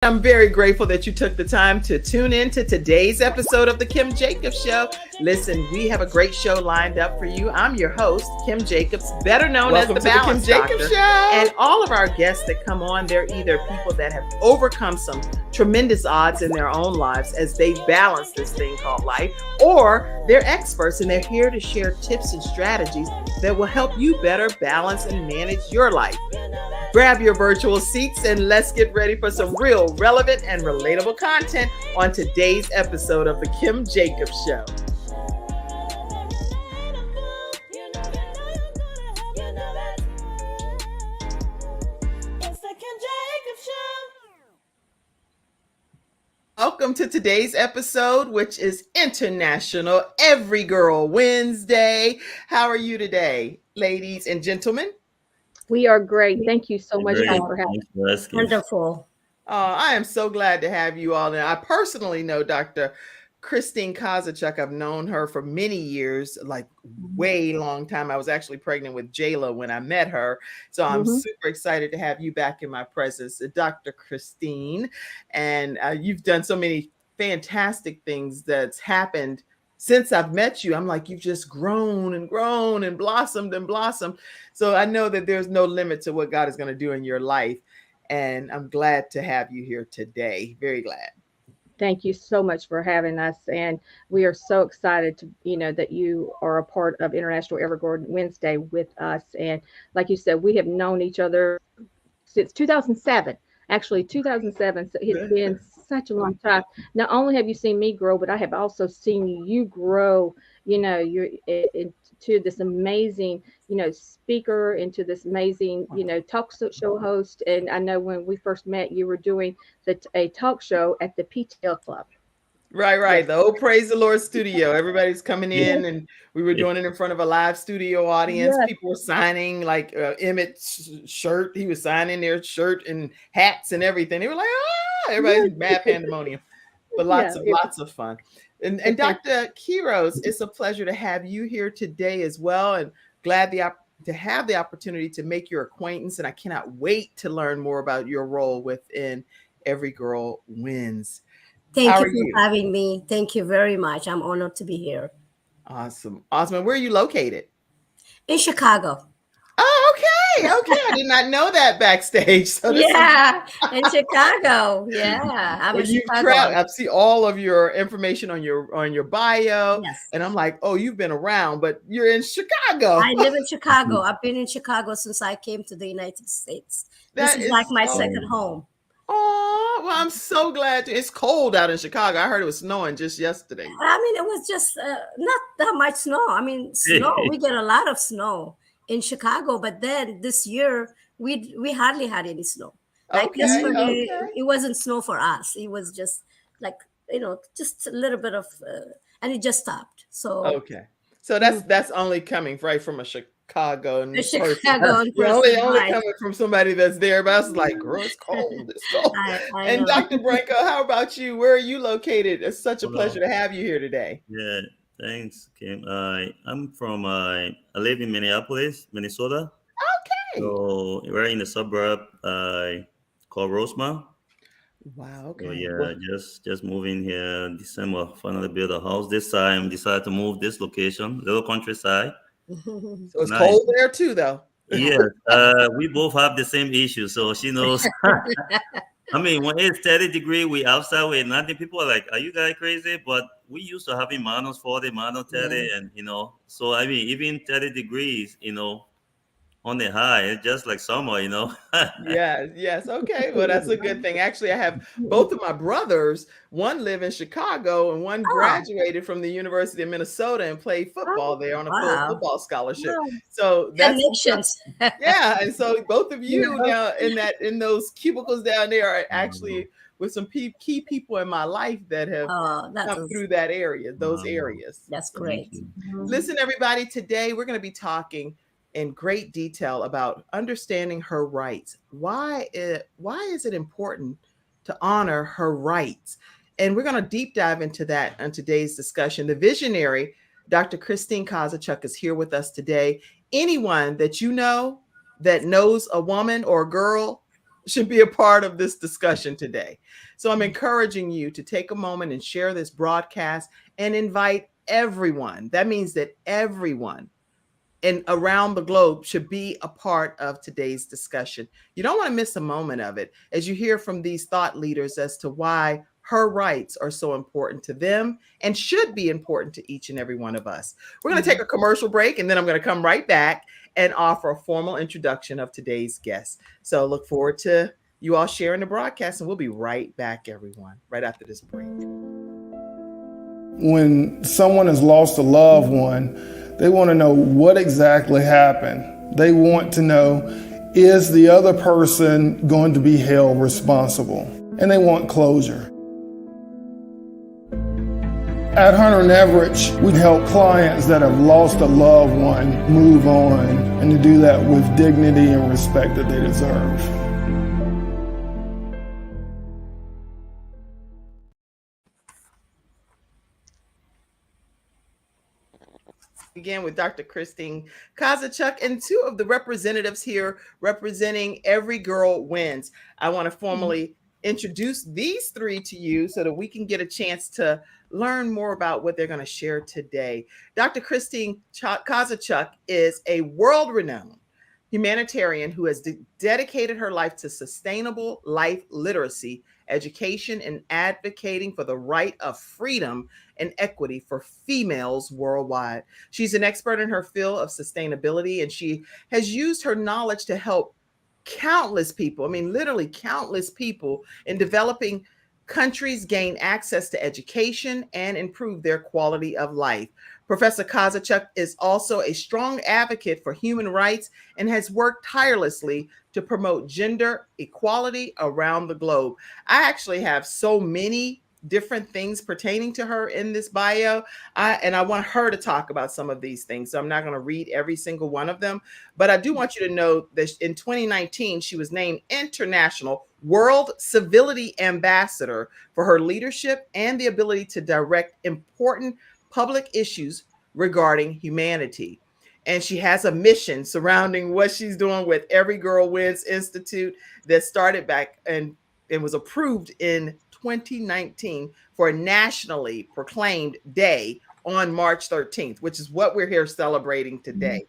I'm very grateful that you took the time to tune in to today's episode of The Kim Jacobs Show. Listen, we have a great show lined up for you. I'm your host, Kim Jacobs, better known as the Balance Doctor. Jacobs Show. And all of our guests that come on, they're either people that have overcome some tremendous odds in their own lives as they balance this thing called life, or they're experts and they're here to share tips and strategies that will help you better balance and manage your life. Grab your virtual seats and let's get ready for some real, relevant, and relatable content on today's episode of The Kim Jacobs Show. Welcome to today's episode, which is International Every Girl Wednesday. How are you today, ladies and gentlemen? We are great. Thank you so much for having us. Wonderful. I am so glad to have you all. And I personally know Dr. Christine Kozachuk. I've known her for many years, like way long time. I was actually pregnant with Jayla when I met her. So I'm super excited to have you back in my presence, Dr. Christine. And you've done so many fantastic things that's happened since I've met you. I'm like, you've just grown and grown and blossomed and blossomed. So I know that there's no limit to what God is going to do in your life. And I'm glad to have you here today. Very glad. Thank you so much for having us. And we are so excited to, that you are a part of International Every Girl Wednesday with us. And like you said, we have known each other since 2007. Actually, 2007. So it's been such a long time. Not only have you seen me grow, but I have also seen you grow, you're into this amazing, speaker, into this amazing, talk show host. And I know when we first met, you were doing a talk show at the PTL Club. Right. The old Praise the Lord studio. Everybody's coming in and we were doing it in front of a live studio audience. Yes. People were signing like Emmett's shirt. He was signing their shirt and hats and everything. They were like, everybody's mad pandemonium, but lots of fun. And Dr. Kiros, it's a pleasure to have you here today as well. And glad to have the opportunity to make your acquaintance. And I cannot wait to learn more about your role within Every Girl Wins. Thank you for having me. Thank you very much. I'm honored to be here. Awesome. And where are you located? In Chicago. Oh, okay. I did not know that backstage. So in Chicago. Yeah. I'm in Chicago. I see all of your information on your bio. Yes. And I'm like, oh, you've been around, but you're in Chicago. I live in Chicago. I've been in Chicago since I came to the United States. This is like my second home. Oh, well, I'm so glad. It's cold out in Chicago. I heard it was snowing just yesterday. I mean, it was just not that much snow. I mean, snow, we get a lot of snow in Chicago, but then this year we hardly had any snow. Like yesterday, it wasn't snow for us. It was just like, just a little bit of, and it just stopped. So that's only coming right from a Chicago and only coming from somebody that's there. But I was like, girl, it's cold. It's cold. And Dr. Branko, how about you? Where are you located? It's such a pleasure to have you here today. Yeah, thanks, Kim. I'm from I live in Minneapolis, Minnesota. Okay. So we're in the suburb called Rosemont. Wow. Okay. So yeah, just moving here in December. Finally built a house. This time decided to move this location, little countryside. So it's cold there too, though. Yes, we both have the same issue, so she knows. I mean, when it's 30 degrees, we outside with nothing. People are like, "Are you guys crazy?" But we used to having -40, -30, and so I mean, even 30 degrees, on the high, it's just like summer, Yes. Okay. Well, that's a good thing. Actually, I have both of my brothers. One live in Chicago and one graduated from the University of Minnesota and played football there on a full football scholarship. So that's connections. And so both of you now in those cubicles down there are actually with some key people in my life that have come through that area, those areas. That's great. Listen, everybody, today we're going to be talking in great detail about understanding her rights. Why is it important to honor her rights? And we're going to deep dive into that on today's discussion. The visionary, Dr. Christine Kozachuk, is here with us today. Anyone that you know that knows a woman or a girl should be a part of this discussion today. So I'm encouraging you to take a moment and share this broadcast and invite everyone. That means that everyone and around the globe should be a part of today's discussion. You don't want to miss a moment of it as you hear from these thought leaders as to why her rights are so important to them and should be important to each and every one of us. We're going to take a commercial break, and then I'm going to come right back and offer a formal introduction of today's guest. So look forward to you all sharing the broadcast, and we'll be right back, everyone, right after this break. When someone has lost a loved one, they want to know what exactly happened. They want to know, is the other person going to be held responsible? And they want closure. At Hunter and Everett, we help clients that have lost a loved one move on, and to do that with dignity and respect that they deserve. Again with Dr. Christine Kozachuk and two of the representatives here representing Every Girl Wins. I want to formally introduce these three to you so that we can get a chance to learn more about what they're going to share today. Dr. Christine Kozachuk is a world-renowned humanitarian who has dedicated her life to sustainable life literacy, education, and advocating for the right of freedom and equity for females worldwide. She's an expert in her field of sustainability, and she has used her knowledge to help countless people, I mean, literally countless people in developing countries gain access to education and improve their quality of life. Professor Kozachuk is also a strong advocate for human rights and has worked tirelessly to promote gender equality around the globe. I actually have so many different things pertaining to her in this bio, and I want her to talk about some of these things. So I'm not going to read every single one of them, but I do want you to know that in 2019, she was named International World Civility Ambassador for her leadership and the ability to direct important public issues regarding humanity. And she has a mission surrounding what she's doing with Every Girl Wins Institute that started back and was approved in 2019 for a nationally proclaimed day on March 13th, which is what we're here celebrating today.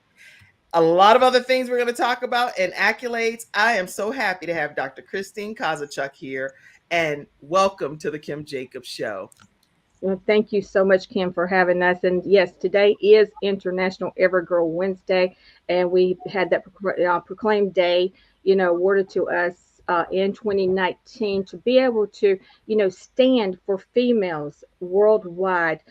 A lot of other things we're going to talk about and accolades. I am so happy to have Dr. Christine Kozachuk here, and welcome to the Kim Jacobs Show. Well, thank you so much, Kim, for having us. And yes, today is International Every Girl Wednesday, and we had that proclaimed day, awarded to us in 2019 to be able to, stand for females worldwide,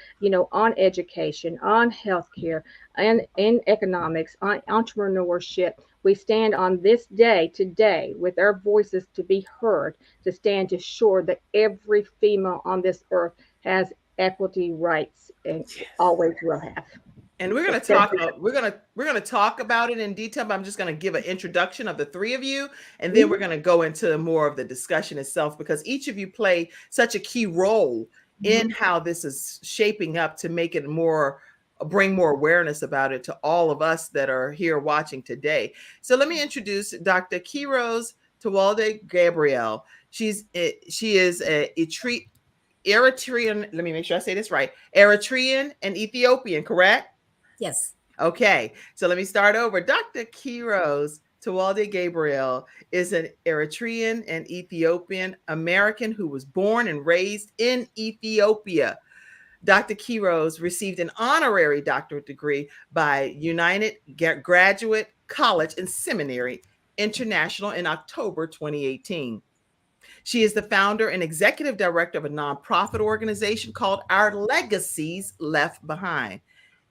on education, on healthcare, and in economics, on entrepreneurship. We stand on this day today with our voices to be heard, to stand to ensure that every female on this earth has equity rights and always will have. And we're going to talk about, we're going to talk about it in detail, but I'm just going to give an introduction of the three of you, and then we're going to go into more of the discussion itself, because each of you play such a key role in how this is shaping up to make it bring more awareness about it to all of us that are here watching today. So let me introduce Dr. Kiros Gabriel. She is a Eritrean, let me make sure I say this right, Eritrean and Ethiopian, correct? Yes. Okay, so let me start over. Dr. Kiros Gabriel is an Eritrean and Ethiopian American who was born and raised in Ethiopia. Dr. Kiros received an honorary doctorate degree by United Graduate College and Seminary International in October 2018. She is the founder and executive director of a nonprofit organization called Our Legacies Left Behind.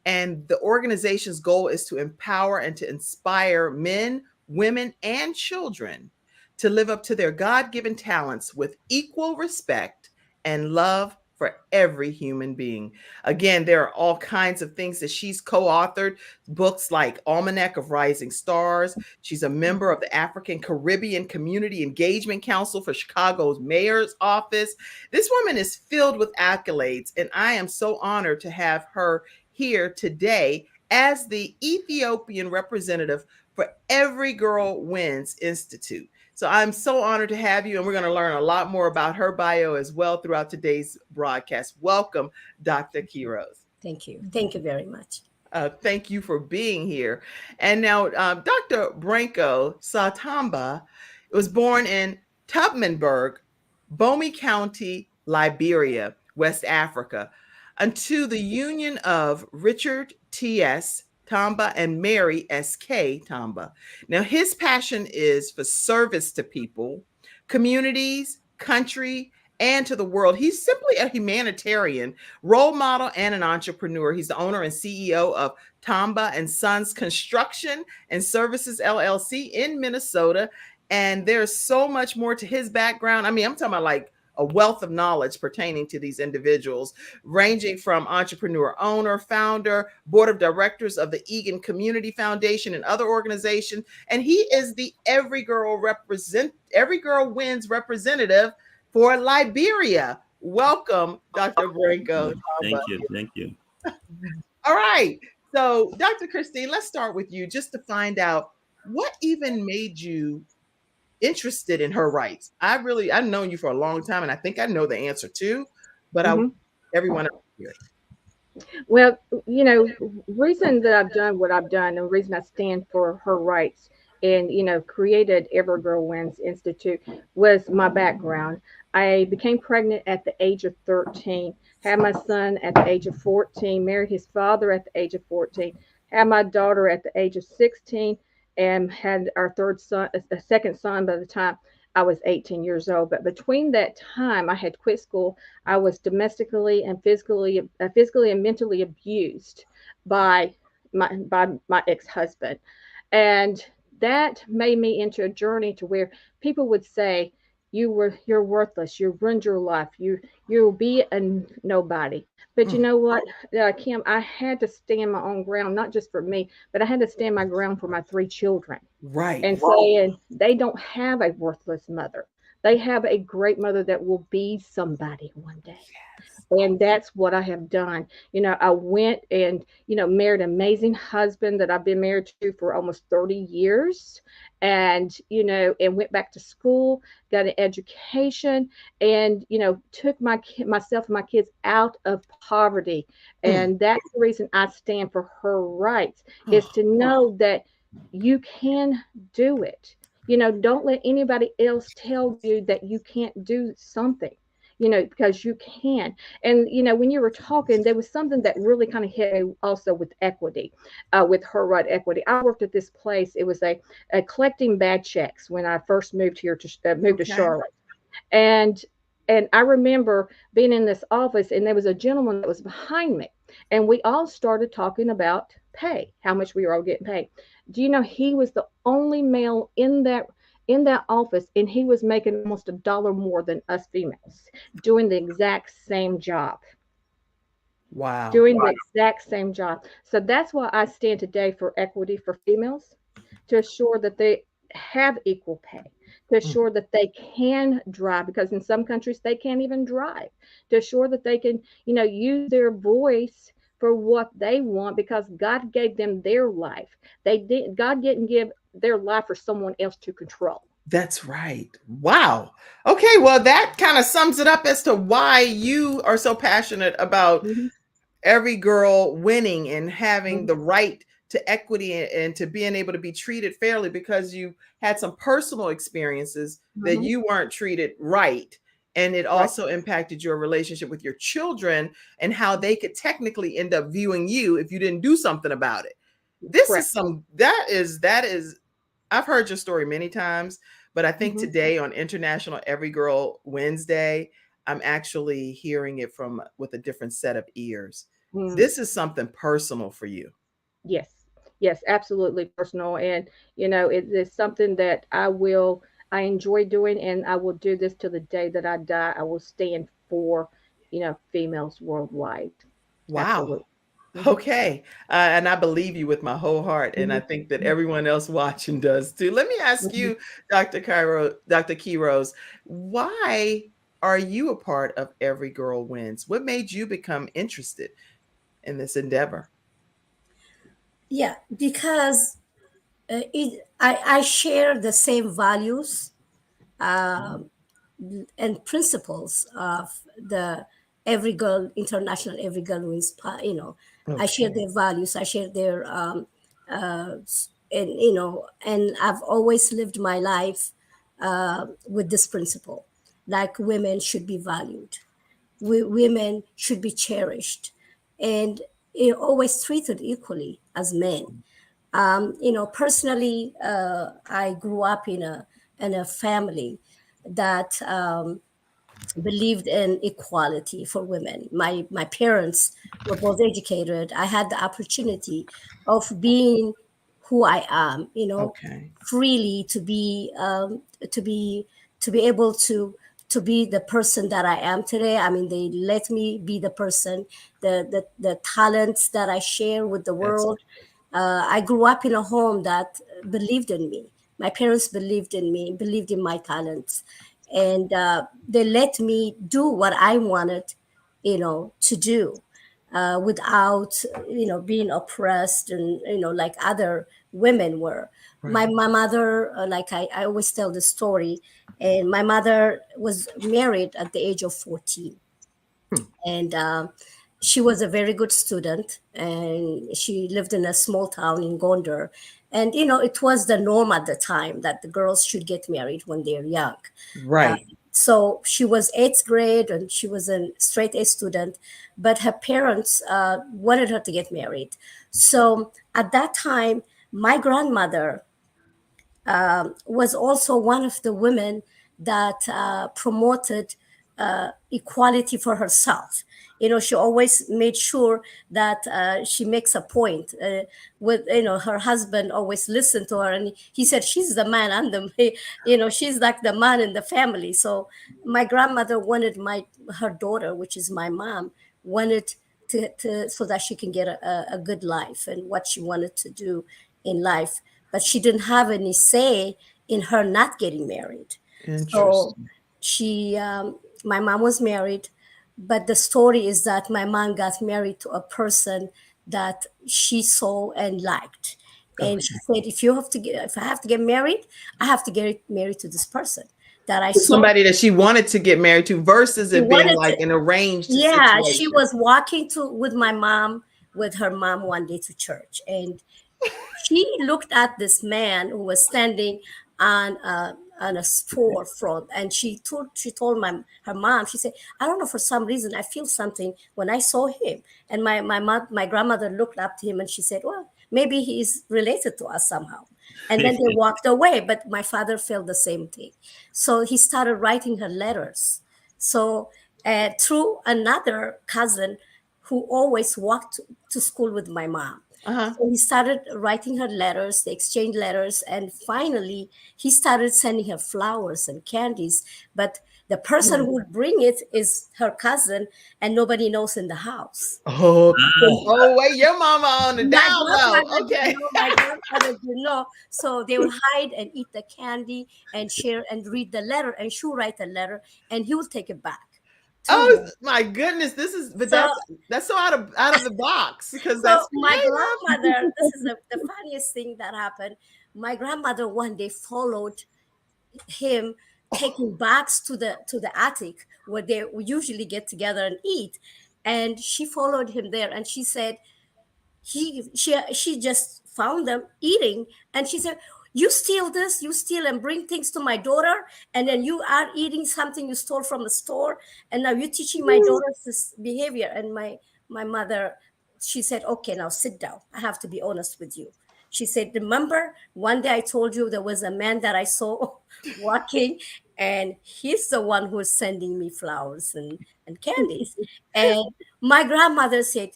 And the organization's goal is to empower and to inspire men, women, and children to live up to their God-given talents with equal respect and love for every human being. Again, there are all kinds of things that she's co-authored, books like Almanac of Rising Stars. She's a member of the African Caribbean Community Engagement Council for Chicago's mayor's office. This woman is filled with accolades, and I am so honored to have her here today as the Ethiopian representative for Every Girl Wins Institute. So I'm so honored to have you, and we're going to learn a lot more about her bio as well throughout today's broadcast. Welcome, Dr. Kiros. Thank you. Thank you very much. Thank you for being here. And now, Dr. Branko Tambah was born in Tubmanburg, Bomi County, Liberia, West Africa, unto the union of Richard T.S. Tambah and Mary S.K. Tambah. Now, his passion is for service to people, communities, country, and to the world. He's simply a humanitarian, role model, and an entrepreneur. He's the owner and CEO of Tambah and Sons Construction and Services LLC in Minnesota. And there's so much more to his background. I mean, I'm talking about like a wealth of knowledge pertaining to these individuals, ranging from entrepreneur, owner, founder, board of directors of the Egan Community Foundation and other organizations. And he is the Every Girl Wins representative for Liberia. Welcome, Dr. Branko. Thank you. All right. So, Dr. Christine, let's start with you just to find out what even made you interested in her rights. I've known you for a long time, and I think I know the answer too, but everyone else here. Well, reason that I've done what I've done, and the reason I stand for her rights and, created Every Girl Wins Institute was my background. I became pregnant at the age of 13, had my son at the age of 14, married his father at the age of 14, had my daughter at the age of 16, and had our second son by the time I was 18 years old. But between that time, I had quit school. I was domestically and physically and mentally abused by my ex-husband. And that made me into a journey to where people would say, you're worthless, you ruined your life, you'll be a nobody. But you know what, Kim, I had to stand my own ground, not just for me, but I had to stand my ground for my 3 children. Right. And saying they don't have a worthless mother. They have a great mother that will be somebody one day. And that's what I have done. I went and, married an amazing husband that I've been married to for almost 30 years. And, and went back to school, got an education, and, took myself and my kids out of poverty. And that's the reason I stand for her rights, is to know that you can do it. Don't let anybody else tell you that you can't do something. Because you can. And, when you were talking, there was something that really kind of hit me also with equity, with her right equity. I worked at this place. It was a collecting bad checks when I first moved here to Charlotte. And I remember being in this office, and there was a gentleman that was behind me, and we all started talking about pay, how much we were all getting paid. Do you know he was the only male in that office, and he was making almost $1 more than us females, doing the exact same job. Wow. Doing the exact same job. So that's why I stand today for equity for females, to assure that they have equal pay, to assure that they can drive, because in some countries they can't even drive, to assure that they can, use their voice for what they want, because God gave them their life. God didn't give their life for someone else to control. That's right. Wow. Okay, well, that kind of sums it up as to why you are so passionate about every girl winning and having the right to equity and to being able to be treated fairly, because you had some personal experiences that you weren't treated right. And it also impacted your relationship with your children and how they could technically end up viewing you if you didn't do something about it. That is, I've heard your story many times, but I think today on International Every Girl Wednesday, I'm actually hearing it with a different set of ears. This is something personal for you. Yes, absolutely personal. And, it is something that I enjoy doing, and I will do this till the day that I die. I will stand for, females worldwide. Wow. Absolutely. Okay. And I believe you with my whole heart. And I think that everyone else watching does too. Let me ask you, Dr. Kiros, why are you a part of Every Girl Wins? What made you become interested in this endeavor? Yeah, because I share the same values um, and principles of the Every Girl International Every Girl Wins. I share their values. I share their and and I've always lived my life with this principle, like women should be valued, women should be cherished, and always treated equally as men. Personally, I grew up in a family that believed in equality for women. My parents were both educated. I had the opportunity of being who I am, freely to be to be able to be the person that I am today. I mean, they let me be the person, the talents that I share with the world. I grew up in a home that believed in me. My parents believed in me, believed in my talents, and they let me do what I wanted, to do, without being oppressed and like other women were. My mother, like I always tell the story, and my mother was married at the age of 14, and she was a very good student, and she lived in a small town in Gondar. And it was the norm at the time that the girls should get married when they're young. Right. So she was eighth grade and she was a straight A student, but her parents wanted her to get married. So at that time, my grandmother was also one of the women that promoted equality for herself. She always made sure that she makes a point with, her husband always listened to her, and he said, she's the man, and she's like the man in the family. So my grandmother wanted her daughter, which is my mom, wanted to so that she can get a good life and what she wanted to do in life, but she didn't have any say in her not getting married. So my mom was married, but the story is that my mom got married to a person that she saw and liked. And she said, if I have to get married, I have to get married to this person that I saw. Somebody that she wanted to get married to versus it being like an arranged situation. She was walking with my mom, with her mom one day to church. And she looked at this man who was standing on a store front, and she told her mom, she said, I don't know, for some reason I feel something when I saw him. And my grandmother looked up to him and she said, well, maybe he's related to us somehow. And then they walked away, but my father felt the same thing. So he started writing her letters. So through another cousin who always walked to school with my mom. So he started writing her letters, they exchanged letters, and finally he started sending her flowers and candies. But the person who would bring it is her cousin, and nobody knows in the house. Wait, your mama on the down low. Okay. My grandfather didn't know. So they would hide and eat the candy and share and read the letter, and she'll write a letter and he will take it back. My goodness, that's so out of the box, because that's my grandmother. This is the funniest thing that happened. My grandmother one day followed him, taking bags to the attic where they usually get together and eat, and she followed him there, and she said she just found them eating, and she said, you steal and bring things to my daughter, and then you are eating something you stole from the store, and now you're teaching my daughter this behavior. And my mother, she said, okay, now sit down, I have to be honest with you. She said, remember one day I told you there was a man that I saw walking, and he's the one who's sending me flowers and candies. And my grandmother said,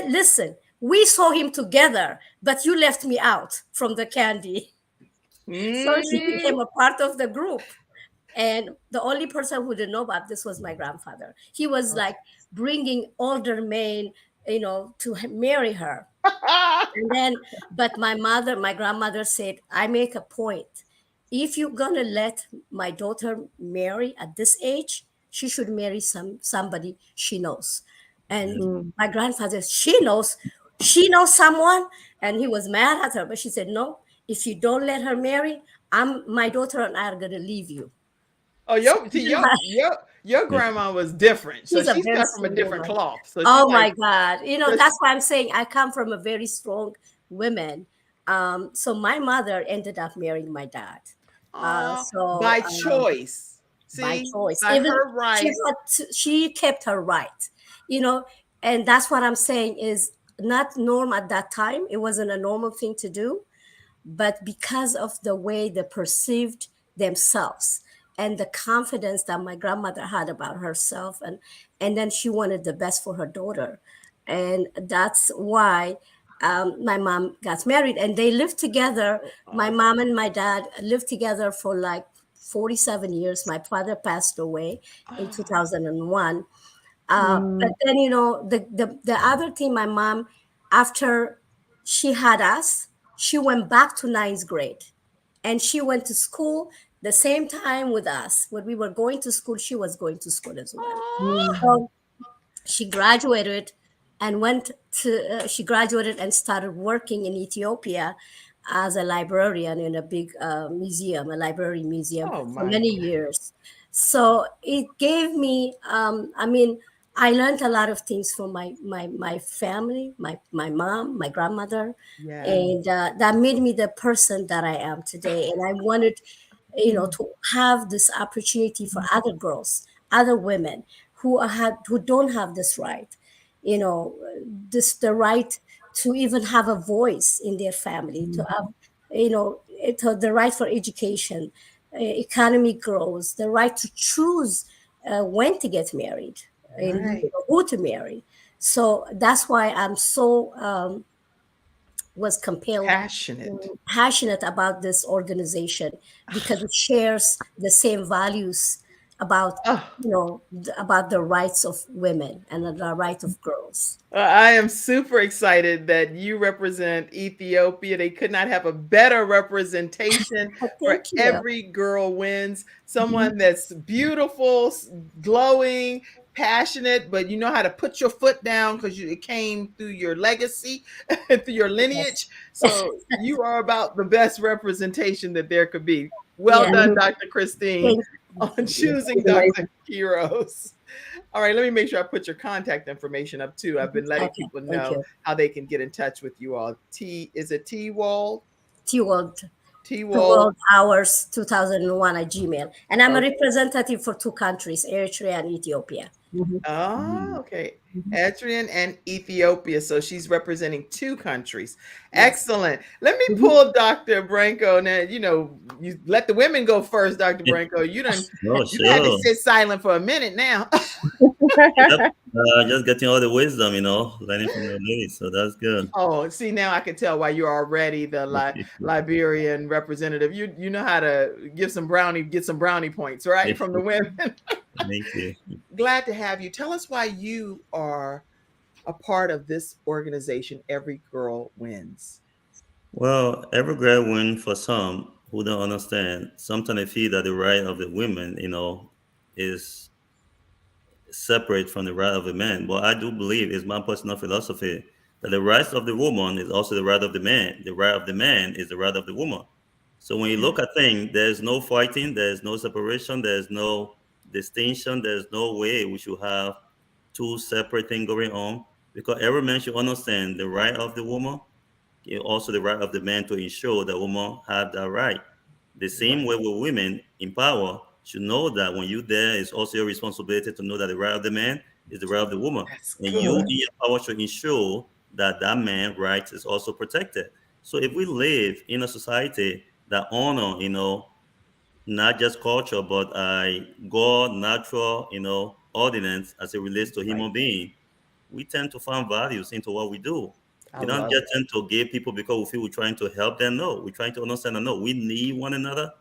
listen, we saw him together, but you left me out from the candy. So she became a part of the group. And the only person who didn't know about this was my grandfather. He was like bringing older men, to marry her. And then, but my grandmother said, I make a point. If you're going to let my daughter marry at this age, she should marry somebody she knows. And my grandfather, she knows someone, and he was mad at her, but she said, no, if you don't let her marry, my daughter and I are going to leave you. Oh, your grandma was different. So She's a she's very cut from a strong different woman. cloth. So she Oh like my God. That's why I'm saying I come from a very strong woman. So my mother ended up marrying my dad. So by choice. by See, choice. by Even her she right. she kept her right, you know, and that's what I'm saying is not norm at that time. It wasn't a normal thing to do, but because of the way they perceived themselves and the confidence that my grandmother had about herself, and then she wanted the best for her daughter, and that's why my mom got married and they lived together. My mom and my dad lived together for like 47 years. My father passed away in 2001. But then, the other thing, my mom, after she had us, she went back to ninth grade and she went to school the same time with us. When we were going to school, she was going to school as well. So she graduated and she graduated and started working in Ethiopia as a librarian in a big museum, a library museum Oh for my many years. So it gave me, I learned a lot of things from my family, my mom, my grandmother, yeah. and that made me the person that I am today. And I wanted, to have this opportunity for other girls, other women who don't have this right, you know, the right to even have a voice in their family, to have, the right for education, economy grows, the right to choose when to get married and Right. who to marry. So that's why I'm so was compelled, Passionate. passionate about this organization because it shares the same values about Oh, about the rights of women and the right of girls. I am super excited that you represent Ethiopia. They could not have a better representation for Thank you. every girl wins. Someone that's beautiful, glowing, passionate, but you know how to put your foot down because it came through your legacy, through your lineage. Yes. So you are about the best representation that there could be. Well Yeah. done, Dr. Christine, Thank on It's choosing Dr. amazing. Kiros. All right, let me make sure I put your contact information up too. I've been letting Okay. people Thank know you. how they can get in touch with you all. Is it T-Wall? T-World. T-Wall. T-World Hours 2001 at Gmail. And I'm a Okay. representative for two countries, Eritrea and Ethiopia. Mhm. Oh, okay. Mhm. Eritrean and Ethiopia. So she's representing two countries. Yes. Excellent. Let me Mhm. pull Dr. Branko. Now, you let the women go first, Dr. Branko. Oh, You had to sure. sit silent for a minute now. Yep. Just getting all the wisdom, learning from the ladies. So that's good. Oh, see, now I can tell why you're already the Liberian representative. You know how to get some brownie points, right? From the women. Thank you. Glad to have you. Tell us why you are a part of this organization, Every Girl Wins. Well, every grad win for some who don't understand. Sometimes they feel that the right of the women, is separate from the right of the man. But I do believe, it's my personal philosophy, that the right of the woman is also the right of the man. The right of the man is the right of the woman. So when you look at things, there's no fighting, there's no separation, there's no distinction, there's no way we should have two separate things going on. Because every man should understand the right of the woman, also the right of the man to ensure that women have that right. The same Right. way with women in power should know that when you there, it's also your responsibility to know that the right of the man is the right of the woman. That's And you good. in your power should ensure that that man rights is also protected. So if we live in a society that honor, not just culture, but God natural, ordinance as it relates to Right. human being, we tend to find values into what we do. I We don't love just it. tend to give people because we feel we're trying to help them. No, we're trying to understand and know we need one another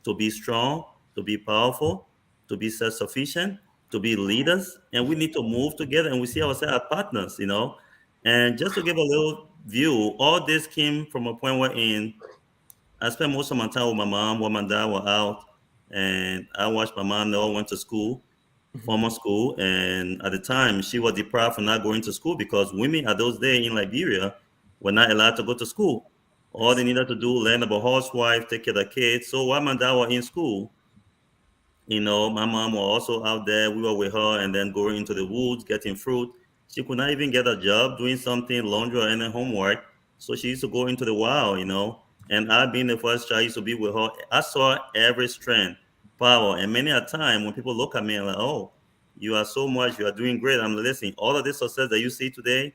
to be strong, to be powerful, to be self-sufficient, to be leaders, and we need to move together. And we see ourselves as partners. And just to give a little view, all this came from a point where I spent most of my time with my mom when my dad were out, and I watched my mom. They all went to school, formal school, and at the time she was deprived from not going to school because women at those days in Liberia were not allowed to go to school. All they needed to do learn about housewife, take care of the kids. So while my dad was in school, You know, my mom was also out there. We were with her and then going into the woods, getting fruit. She could not even get a job doing something, laundry or any homework. So she used to go into the wild, you know. And I, being the first child, used to be with her. I saw every strength, power. And many a time when people look at me and like, oh, you are so much, you are doing great. I'm listening. All of this success that you see today,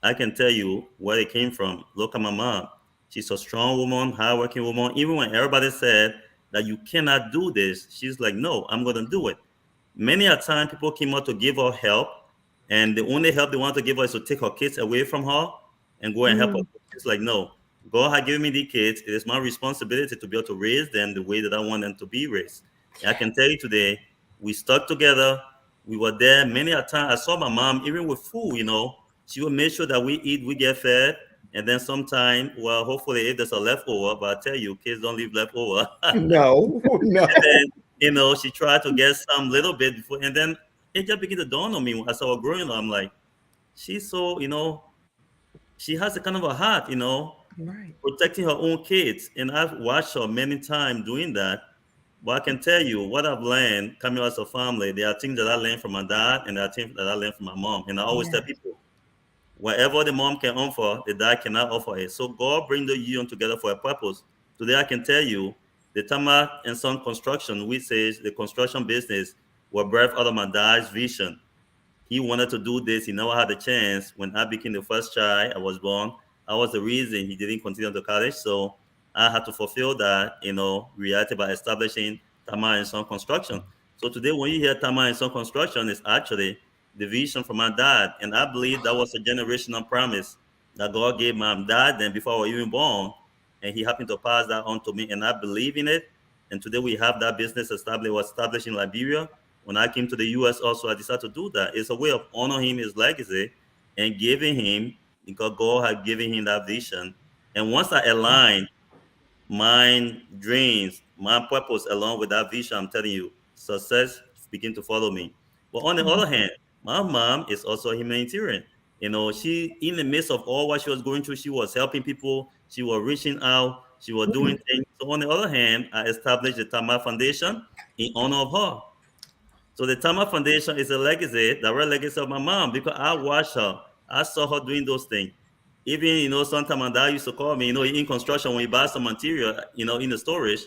I can tell you where it came from. Look at my mom. She's a strong woman, hardworking woman. Even when everybody said that you cannot do this, she's like, no, I'm going to do it. Many a time people came out to give her help, and the only help they want to give her is to take her kids away from her and go and help her. She's like, no, God has given me the kids. It is my responsibility to be able to raise them the way that I want them to be raised. And I can tell you today, we stuck together. We were there many a time. I saw my mom, even with food, you know, she would make sure that we eat, we get fed. And then sometime, well, hopefully if there's a leftover, but I tell you, kids don't leave leftover. No. And then, you know, she tried to get some little bit before, and then it just began to dawn on me as I was growing up. I'm like, she's so, you know, she has a kind of a heart, you know, Right. protecting her own kids. And I've watched her many times doing that. But I can tell you what I've learned coming out as a family. There are things that I learned from my dad, and there are things that I learned from my mom. And I always tell people, whatever the mom can offer, the dad cannot offer it. So God bring the union together for a purpose. Today I can tell you, the Tambah and Son construction, which says the construction business, were birthed out of my dad's vision. He wanted to do this. He never had a chance. When I became the first child, I was born. I was the reason he didn't continue to college. So I had to fulfill that, you know, reality by establishing Tambah and Son construction. So today, when you hear Tambah and Son construction, it's actually the vision from my dad. And I believe that was a generational promise that God gave my dad then before I was even born. And he happened to pass that on to me. And I believe in it. And today we have that business established in Liberia. When I came to the US also, I decided to do that. It's a way of honoring him, his legacy, and giving him, because God had given him that vision. And once I aligned my dreams, my purpose along with that vision, I'm telling you, success begin to follow me. But on the other hand, my mom is also a humanitarian. You know, she, in the midst of all what she was going through, she was helping people, she was reaching out, she was doing things. So on the other hand, I established the Tambah Foundation in honor of her. So the Tambah Foundation is a legacy, direct legacy of my mom, because I watched her. I saw her doing those things. Even, you know, sometimes my dad used to call me, you know, in construction, when you buy some material, you know, in the storage.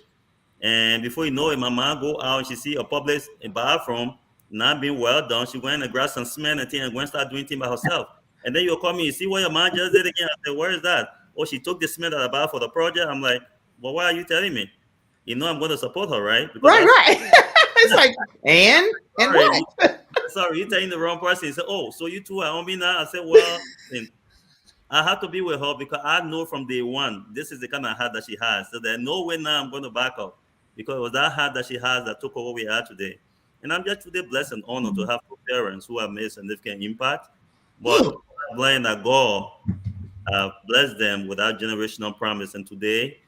And before you know it, my mom go out and she see a public bathroom not being well done. She went and grab some cement and thing and went and start doing things by herself. And then you'll call me, you see what your mom just did again? I said, where is that? Oh, she took the cement that I bought for the project. I'm like, well, why are you telling me? You know I'm going to support her, right? Because Right. It's like, and sorry, what? sorry, you're telling the wrong person. He said, oh, so you two are on me now? I said, well, then I have to be with her because I know from day one, this is the kind of heart that she has. So there's no way now I'm going to back up, because it was that heart that she has that took over where we are today. And I'm just today blessed and honored to have two parents who have made significant impact. But I'm blind that God blessed them with that generational promise. And today,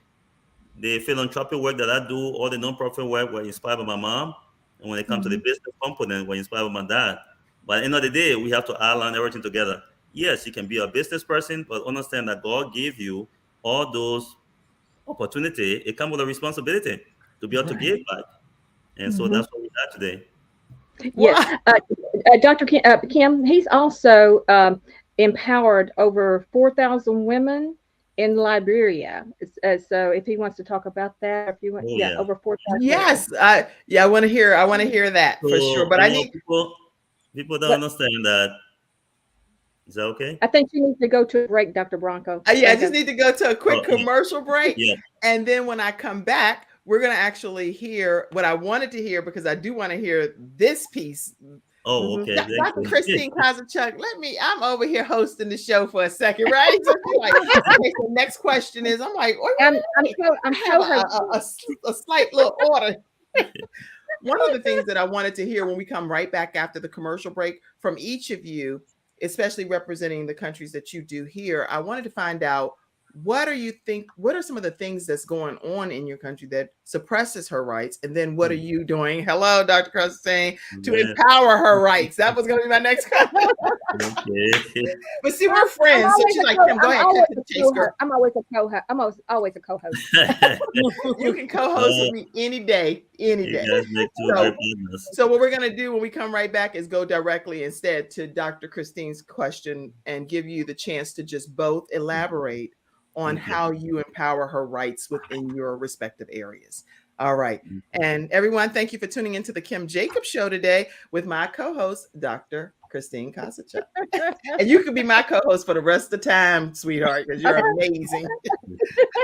the philanthropic work that I do, all the nonprofit work, were inspired by my mom. And when it comes to the business component, we're inspired by my dad. But at the end of the day, we have to align everything together. Yes, you can be a business person, but understand that God gave you all those opportunities. It comes with a responsibility to be able to give back. And so that's what we are today. Yes. Dr. Kim, he's also empowered over 4,000 women in Liberia. So if he wants to talk about that, if you want, over 4,000. Yes. I want to hear that for sure. But I need people don't understand that. Is that okay? I think you need to go to a break, Dr. Branko. I just need to go to a quick commercial break. Yeah. And then when I come back, we're going to actually hear what I wanted to hear, because I do want to hear this piece. Oh, okay. Dr. Christine Kozachuk, I'm over here hosting the show for a second, right? So like, okay, so next question is, I'm like, I'm a slight little order. One of the things that I wanted to hear when we come right back after the commercial break from each of you, especially representing the countries that you do here, I wanted to find out, what are some of the things that's going on in your country that suppresses her rights? And then what are you doing? Hello, Dr. Christine, to empower her rights. That was going to be my next comment. Okay. But see, we're friends. So she's like, Kim, go ahead. I'm always a co-host. I'm always a co-host. You can co-host with me any day. So what we're going to do when we come right back is go directly instead to Dr. Christine's question and give you the chance to just both elaborate on how you empower her rights within your respective areas. All right. And everyone, thank you for tuning into the Kim Jacobs Show today with my co-host, Dr. Christine Kozachuk. And you can be my co-host for the rest of the time, sweetheart, because you're amazing.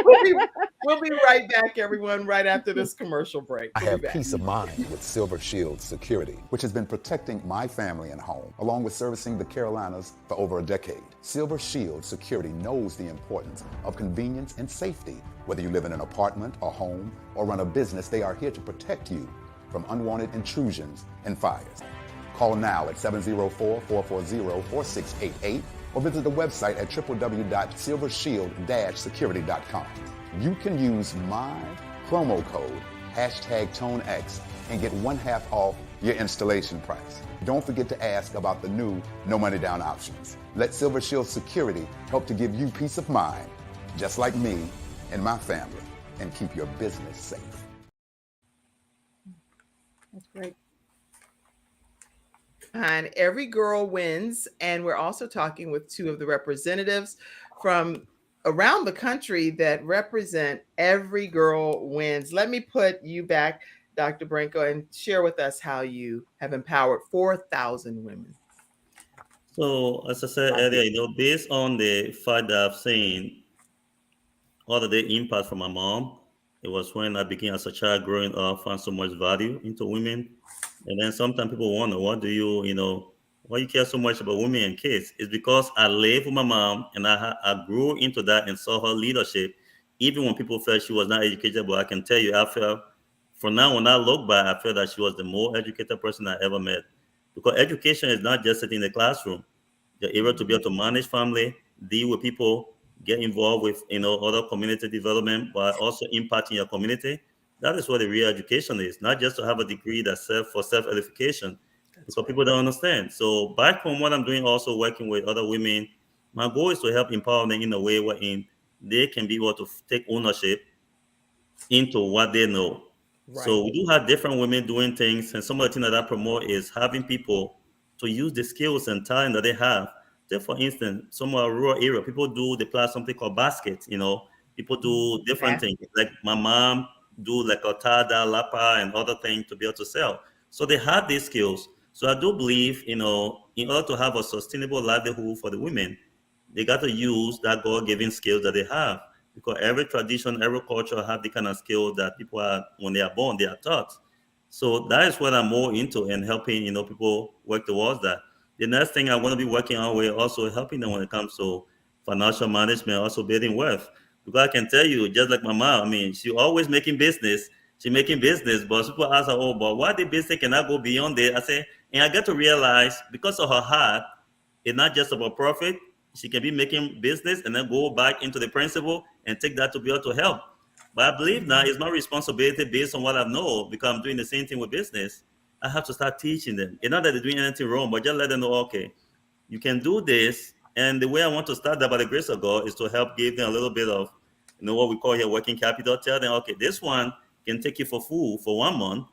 We'll be right back, everyone, right after this commercial break. I have peace of mind with Silver Shield Security, which has been protecting my family and home, along with servicing the Carolinas for over a decade. Silver Shield Security knows the importance of convenience and safety. Whether you live in an apartment, a home, or run a business, they are here to protect you from unwanted intrusions and fires. Call now at 704-440-4688 or visit the website at www.silvershield-security.com. You can use my promo code #ToneX and get 1/2 off your installation price. Don't forget to ask about the new no money down options. Let Silver Shield Security help to give you peace of mind, just like me and my family, and keep your business safe. That's great. And every girl wins. And we're also talking with two of the representatives from around the country that represent Every Girl Wins. Let me put you back, Dr. Branko, and share with us how you have empowered 4,000 women. So, as I said earlier, based on the fact that I've seen all of the impact from my mom, it was when I began as a child growing up, found so much value into women. And then sometimes people wonder, why you care so much about women and kids? It's because I lived with my mom and I grew into that and saw her leadership, even when people felt she was not educated. But I can tell you, I felt, for now, when I look back, I feel that she was the more educated person I ever met. Because education is not just sitting in the classroom. You're able to be able to manage family, deal with people, get involved with other community development, but also impacting your community. That is what the real education is, not just to have a degree that's for self-edification, because people don't understand. So back from what I'm doing, also working with other women, my goal is to help empower them in a way wherein they can be able to take ownership into what they know. Right. So we do have different women doing things, and some of the things that I promote is having people to use the skills and talent that they have. Say, for instance, some of our rural area, people they play something called baskets, people do different things. Like my mom do like a tada, lapa, and other things to be able to sell. So they have these skills. So I do believe, in order to have a sustainable livelihood for the women, they got to use that God-given skills that they have. Because every tradition, every culture have the kind of skill that people are, when they are born, they are taught. So that is what I'm more into, and helping, people work towards that. The next thing I want to be working on, we're also helping them when it comes to financial management, also building wealth. Because I can tell you, just like my mom, she always making business. She making business, but people ask her, but why the business cannot go beyond it? I say, and I get to realize, because of her heart, it's not just about profit. She can be making business and then go back into the principle and take that to be able to help. But I believe now it's my responsibility, based on what I know, because I'm doing the same thing with business. I have to start teaching them. It's not that they're doing anything wrong, but just let them know, okay, you can do this. And the way I want to start that, by the grace of God, is to help give them a little bit of, what we call here working capital. Tell them, okay, this one can take you for food for 1 month,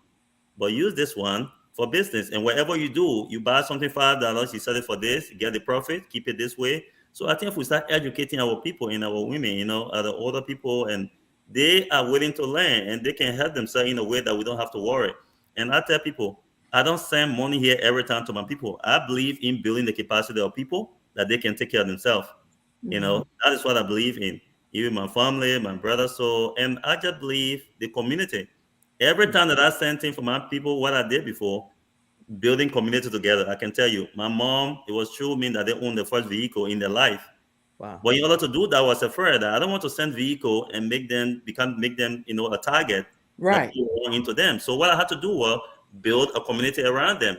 but use this one for business. And whatever you do, you buy something $5, you sell it for this, you get the profit, keep it this way. So I think if we start educating our people and our women, the older people, and they are willing to learn and they can help themselves in a way that we don't have to worry. And I tell people, I don't send money here every time to my people. I believe in building the capacity of people that they can take care of themselves. That is what I believe in. Even my family, my brother. And I just believe the community. Every time that I send things for my people, what I did before, building community together, I can tell you, my mom, it was true me that they owned the first vehicle in their life. Wow. But in order to do that, I was afraid that I don't want to send vehicle and make them a target. Right. Into them. So what I had to do was build a community around them,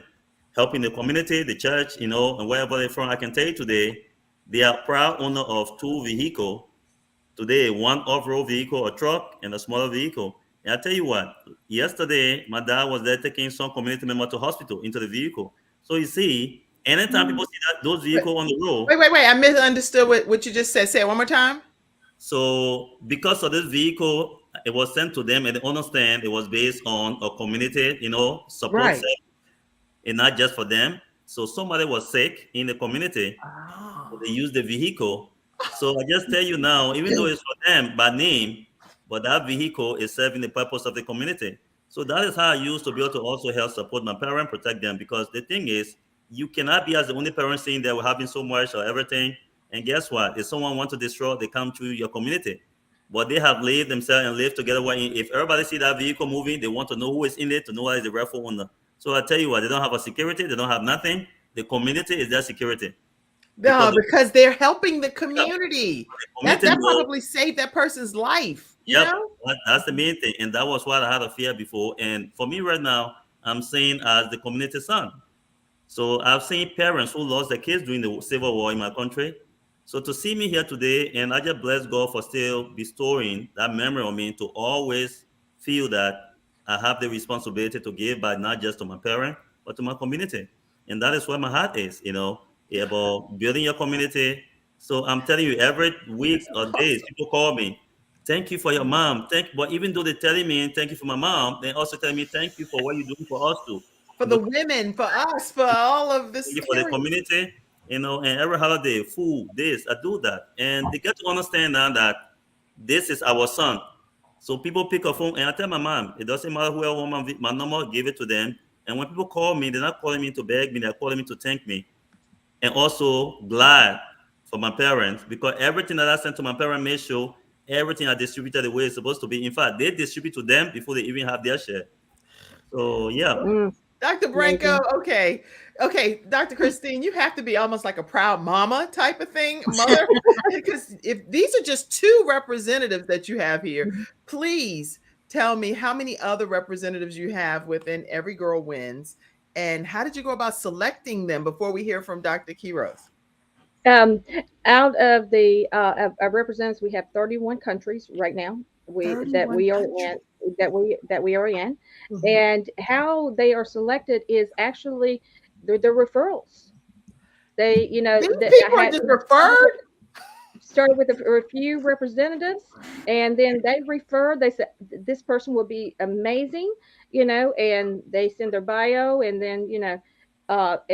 helping the community, the church, and wherever they're from. I can tell you today, they are proud owner of 2 vehicles today, one off-road vehicle, a truck, and a smaller vehicle. And I tell you what, yesterday, my dad was there taking some community member to hospital into the vehicle. So you see, anytime people see those vehicles on the road. Wait. I misunderstood what you just said. Say it one more time. So because of this vehicle, it was sent to them and they understand it was based on a community, support Right. set, and not just for them. So somebody was sick in the community. Oh. So they used the vehicle. So I just tell you now, even though it's for them by name, but that vehicle is serving the purpose of the community. So that is how I used to be able to also help support my parents, protect them. Because the thing is, you cannot be as the only parent saying that we're having so much or everything. And guess what? If someone wants to destroy, they come to your community. But they have lived themselves and lived together. If everybody see that vehicle moving, they want to know who is in it, to know what is the rightful owner. So I tell you what, they don't have a security, they don't have nothing. The community is their security. No, because they're helping the community. Yeah. That probably saved that person's life. You know? That's the main thing. And that was what I had a fear before. And for me right now, I'm saying as the community son. So I've seen parents who lost their kids during the Civil War in my country. So to see me here today, and I just bless God for still bestowing that memory on me to always feel that I have the responsibility to give back, not just to my parent, but to my community. And that is where my heart is, about building your community. So I'm telling you, every week or days, people call me, thank you for your mom. But even though they're telling me thank you for my mom, they also tell me thank you for what you're doing for us too. For the women, for us, for all of this. Thank you for the community, and every holiday, food, this, I do that. And they get to understand now that this is our son. So people pick a phone, and I tell my mom, it doesn't matter whoever want my number, give it to them. And when people call me, they're not calling me to beg me, they're calling me to thank me. And also glad for my parents, because everything that I sent to my parents made sure everything I distributed the way it's supposed to be. In fact, they distribute to them before they even have their share. So yeah. Dr. Branko, okay, Dr. Christine, you have to be almost like a proud mama type of thing, mother, because if these are just two representatives that you have here, please tell me how many other representatives you have within Every Girl Wins, and how did you go about selecting them before we hear from Dr. Kiros? Out of the representatives, we have 31 countries right now that we are in. Mm-hmm. And how they are selected is actually they're referrals. They, people are just referred. Started with a few representatives, and then they refer. They said this person will be amazing, and they send their bio, and then but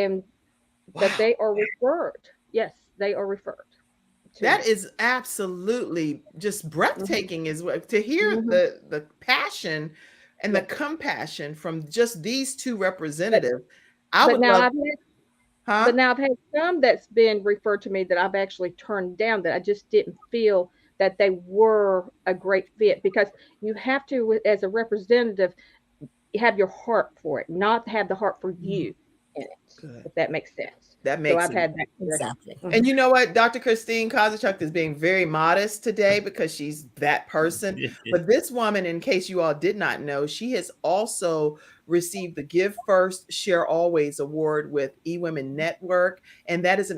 they are referred. Yes, they are referred. That is absolutely just breathtaking, is what to hear the passion and the compassion from just these two representatives. But now I've had some that's been referred to me that I've actually turned down, that I just didn't feel that they were a great fit, because you have to, as a representative, have your heart for it, not have the heart for you in it, if that makes sense. That makes I've had that exactly. And you know what? Dr. Christine Kozachuk is being very modest today because she's that person. But this woman, in case you all did not know, she has also received the Give First, Share Always award with eWomen Network. And that is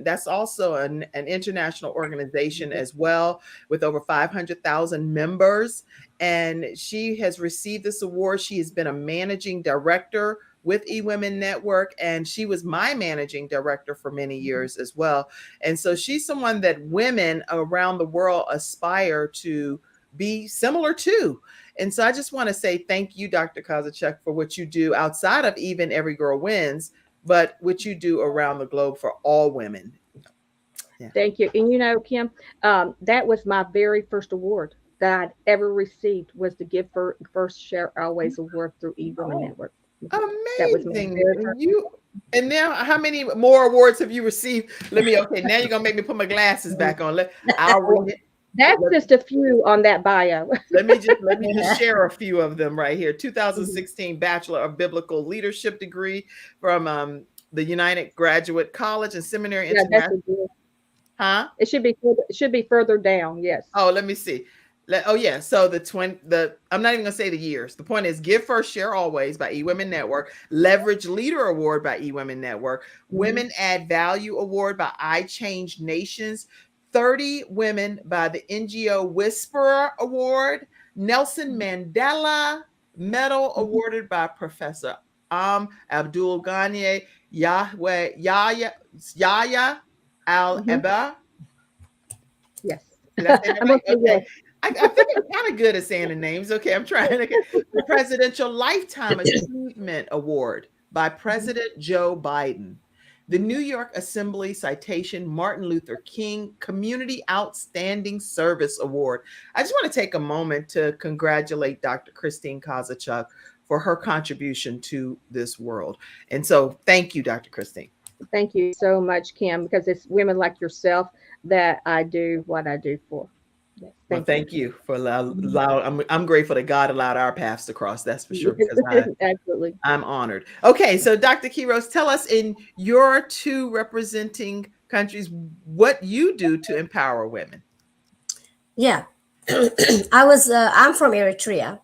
that's also an international organization as well, with over 500,000 members. And she has received this award. She has been a managing director with eWomen Network, and she was my managing director for many years as well. And so she's someone that women around the world aspire to be similar to. And so I just want to say thank you, Dr. Kozachuk, for what you do outside of even Every Girl Wins, but what you do around the globe for all women. Yeah. Thank you. And Kim, that was my very first award that I'd ever received, was the Give First, Share Always award through eWomen Network. Amazing. And now how many more awards have you received? Now you're gonna make me put my glasses back on. I'll read it. That's just a few on that bio. let me just share a few of them right here. 2016 Bachelor of Biblical Leadership degree from the United Graduate College and Seminary International. It should be further down. Yes. Oh, let me see. So I'm not even gonna say the years. The point is, Give First, Share Always by eWomen Network, Leverage Leader Award by eWomen Network, Women Add Value Award by I Change Nations, 30 women by the NGO Whisperer Award, Nelson Mandela Medal awarded by Professor Abdul Ghani Yahya Al-Eba. Yes. Did I say that I'm right? okay. Okay. I think I'm kind of good at saying the names. Okay, I'm trying to get the Presidential Lifetime Achievement Award by President Joe Biden. The New York Assembly Citation Martin Luther King Community Outstanding Service Award. I just want to take a moment to congratulate Dr. Christine Kozachuk for her contribution to this world. And so thank you, Dr. Christine. Thank you so much, Kim, because it's women like yourself that I do what I do for. Yes, thank you for allowing. I'm grateful that God allowed our paths to cross. That's for sure. Yes, Because absolutely. I'm honored. Okay, so Dr. Kiros, tell us in your two representing countries what you do to empower women. Yeah, I'm from Eritrea.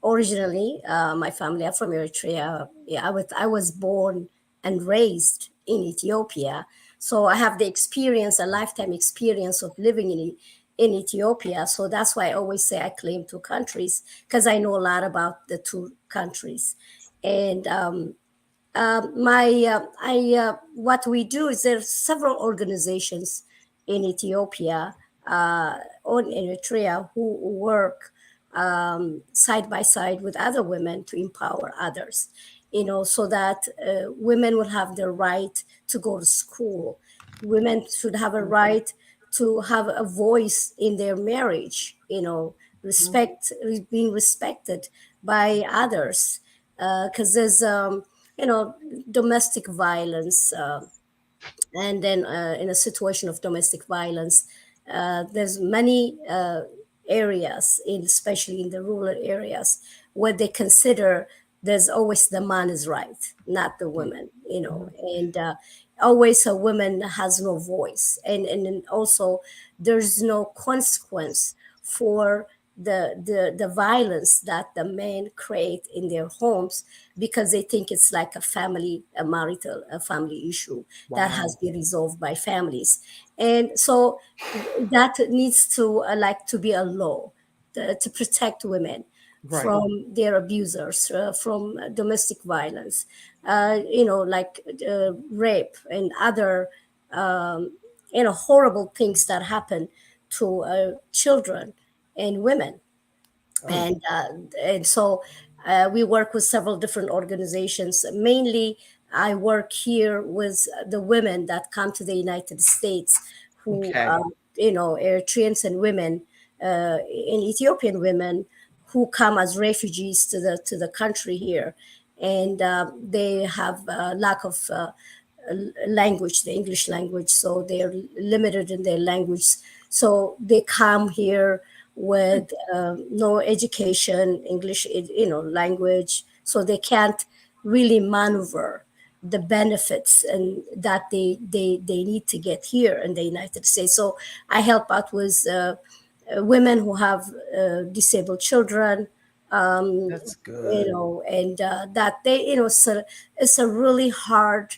Originally, my family are from Eritrea. Yeah, I was born and raised in Ethiopia, so I have the experience, a lifetime experience of living in Ethiopia. So that's why I always say I claim two countries, because I know a lot about the two countries. And what we do is there are several organizations in Ethiopia or in Eritrea who work side by side with other women to empower others, so that women will have the right to go to school. Women should have a right to have a voice in their marriage, being respected by others. Because there's, domestic violence. And then in a situation of domestic violence, there's many areas, especially in the rural areas, where they consider there's always the man is right, not the woman, and always a woman has no voice, and then also there's no consequence for the violence that the men create in their homes, because they think it's like a family issue that has been resolved by families. And so that needs to to be a law to protect women from their abusers, from domestic violence, rape and other horrible things that happen to children and women. And so we work with several different organizations. Mainly, I work here with the women that come to the United States, who Eritreans and women, and Ethiopian women who come as refugees to the country here, and they have a lack of language, the English language, so they're limited in their language. So they come here with no education, English, language, so they can't really maneuver the benefits and that they need to get here in the United States. So I help out with women who have disabled children. That's good. And that they, it's a really hard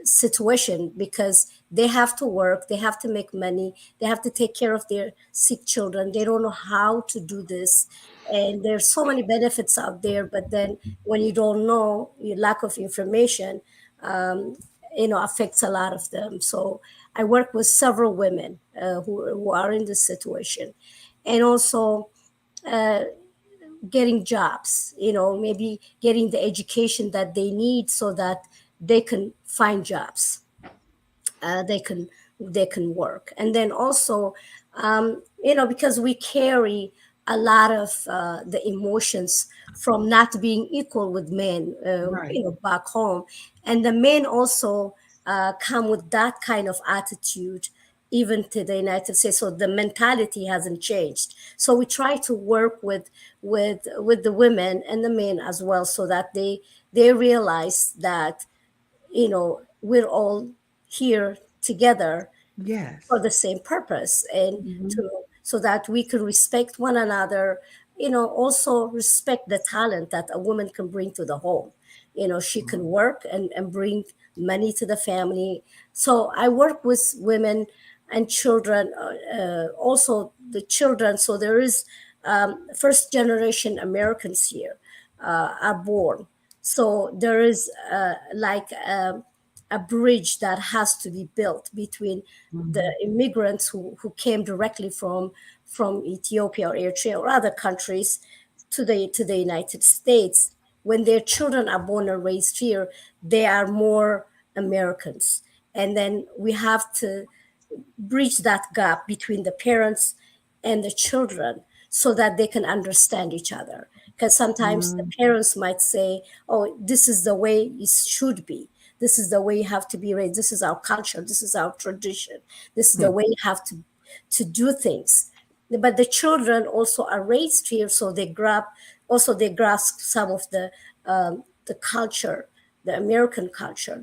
situation, because they have to work, they have to make money, they have to take care of their sick children. They don't know how to do this, and there's so many benefits out there, but then when you don't know, your lack of information affects a lot of them. So I work with several women who are in this situation, and also getting jobs, maybe getting the education that they need so that they can find jobs, they can work. And then also because we carry a lot of the emotions from not being equal with men, back home, and the men also come with that kind of attitude even to the United States. So the mentality hasn't changed. So we try to work with the women and the men as well, so that they realize that we're all here together for the same purpose, and so that we can respect one another, also respect the talent that a woman can bring to the home. she can work and bring money to the family. So I work with women and children, also the children. So there is first generation Americans here are born. So there is a bridge that has to be built between the immigrants who came directly from Ethiopia or Eritrea or other countries to the United States. When their children are born and raised here, they are more Americans. And then we have to bridge that gap between the parents and the children so that they can understand each other. Because sometimes the parents might say, oh, this is the way it should be. This is the way you have to be raised. This is our culture. This is our tradition. This is the way you have to do things. But the children also are raised here, so they grasp some of the culture, the American culture.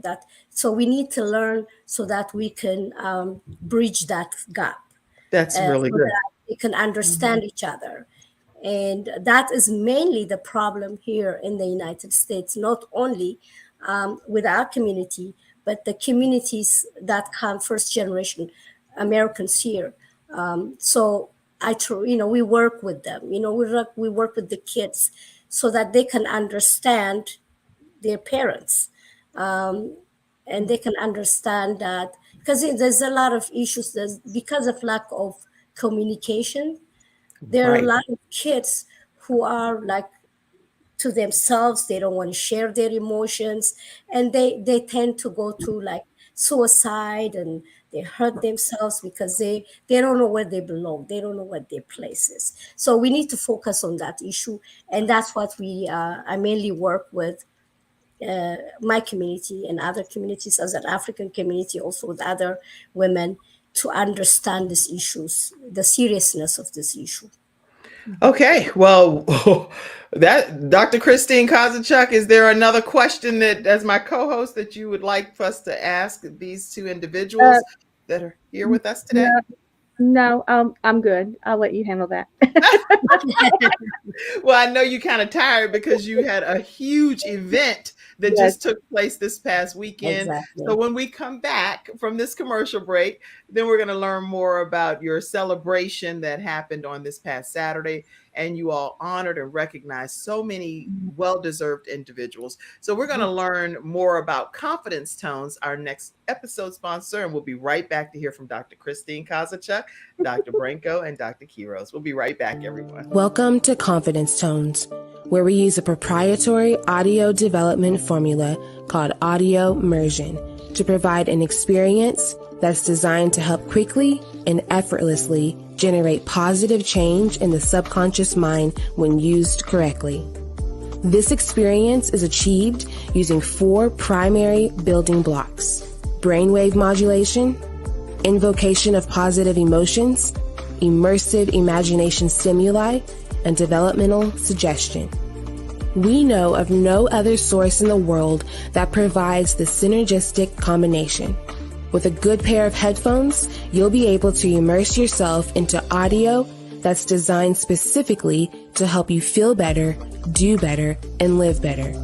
So we need to learn so that we can bridge that gap. That's really so good. That we can understand each other. And that is mainly the problem here in the United States, not only with our community, but the communities that come first generation Americans here. So we work with them. We work with the kids so that they can understand their parents, and they can understand that because there's a lot of issues because of lack of communication. There are a lot of kids who are like to themselves. They don't want to share their emotions, and they tend to go to like suicide, and they hurt themselves because they don't know where they belong. They don't know what their place is. So we need to focus on that issue, and that's what I mainly work with my community and other communities as an African community, also with other women, to understand these issues, the seriousness of this issue. Okay, well, that Dr. Christine Kozachuk, is there another question that, as my co-host, that you would like for us to ask these two individuals that are here with us today? No, I'm good. I'll let you handle that. Well, I know you're kind of tired because you had a huge event that just took place this past weekend. Exactly. So when we come back from this commercial break, then we're going to learn more about your celebration that happened on this past Saturday. And you all honored and recognized so many well-deserved individuals. So we're going to learn more about Confidence Tones, our next episode sponsor. And we'll be right back to hear from Dr. Christine Kozachuk, Dr. Branko, and Dr. Kiros. We'll be right back, everyone. Welcome to Confidence Tones, where we use a proprietary audio development formula called audio immersion to provide an experience that's designed to help quickly and effortlessly generate positive change in the subconscious mind when used correctly. This experience is achieved using 4 primary building blocks: brainwave modulation, invocation of positive emotions, immersive imagination stimuli, and developmental suggestion. We know of no other source in the world that provides the synergistic combination. With a good pair of headphones, you'll be able to immerse yourself into audio that's designed specifically to help you feel better, do better, and live better.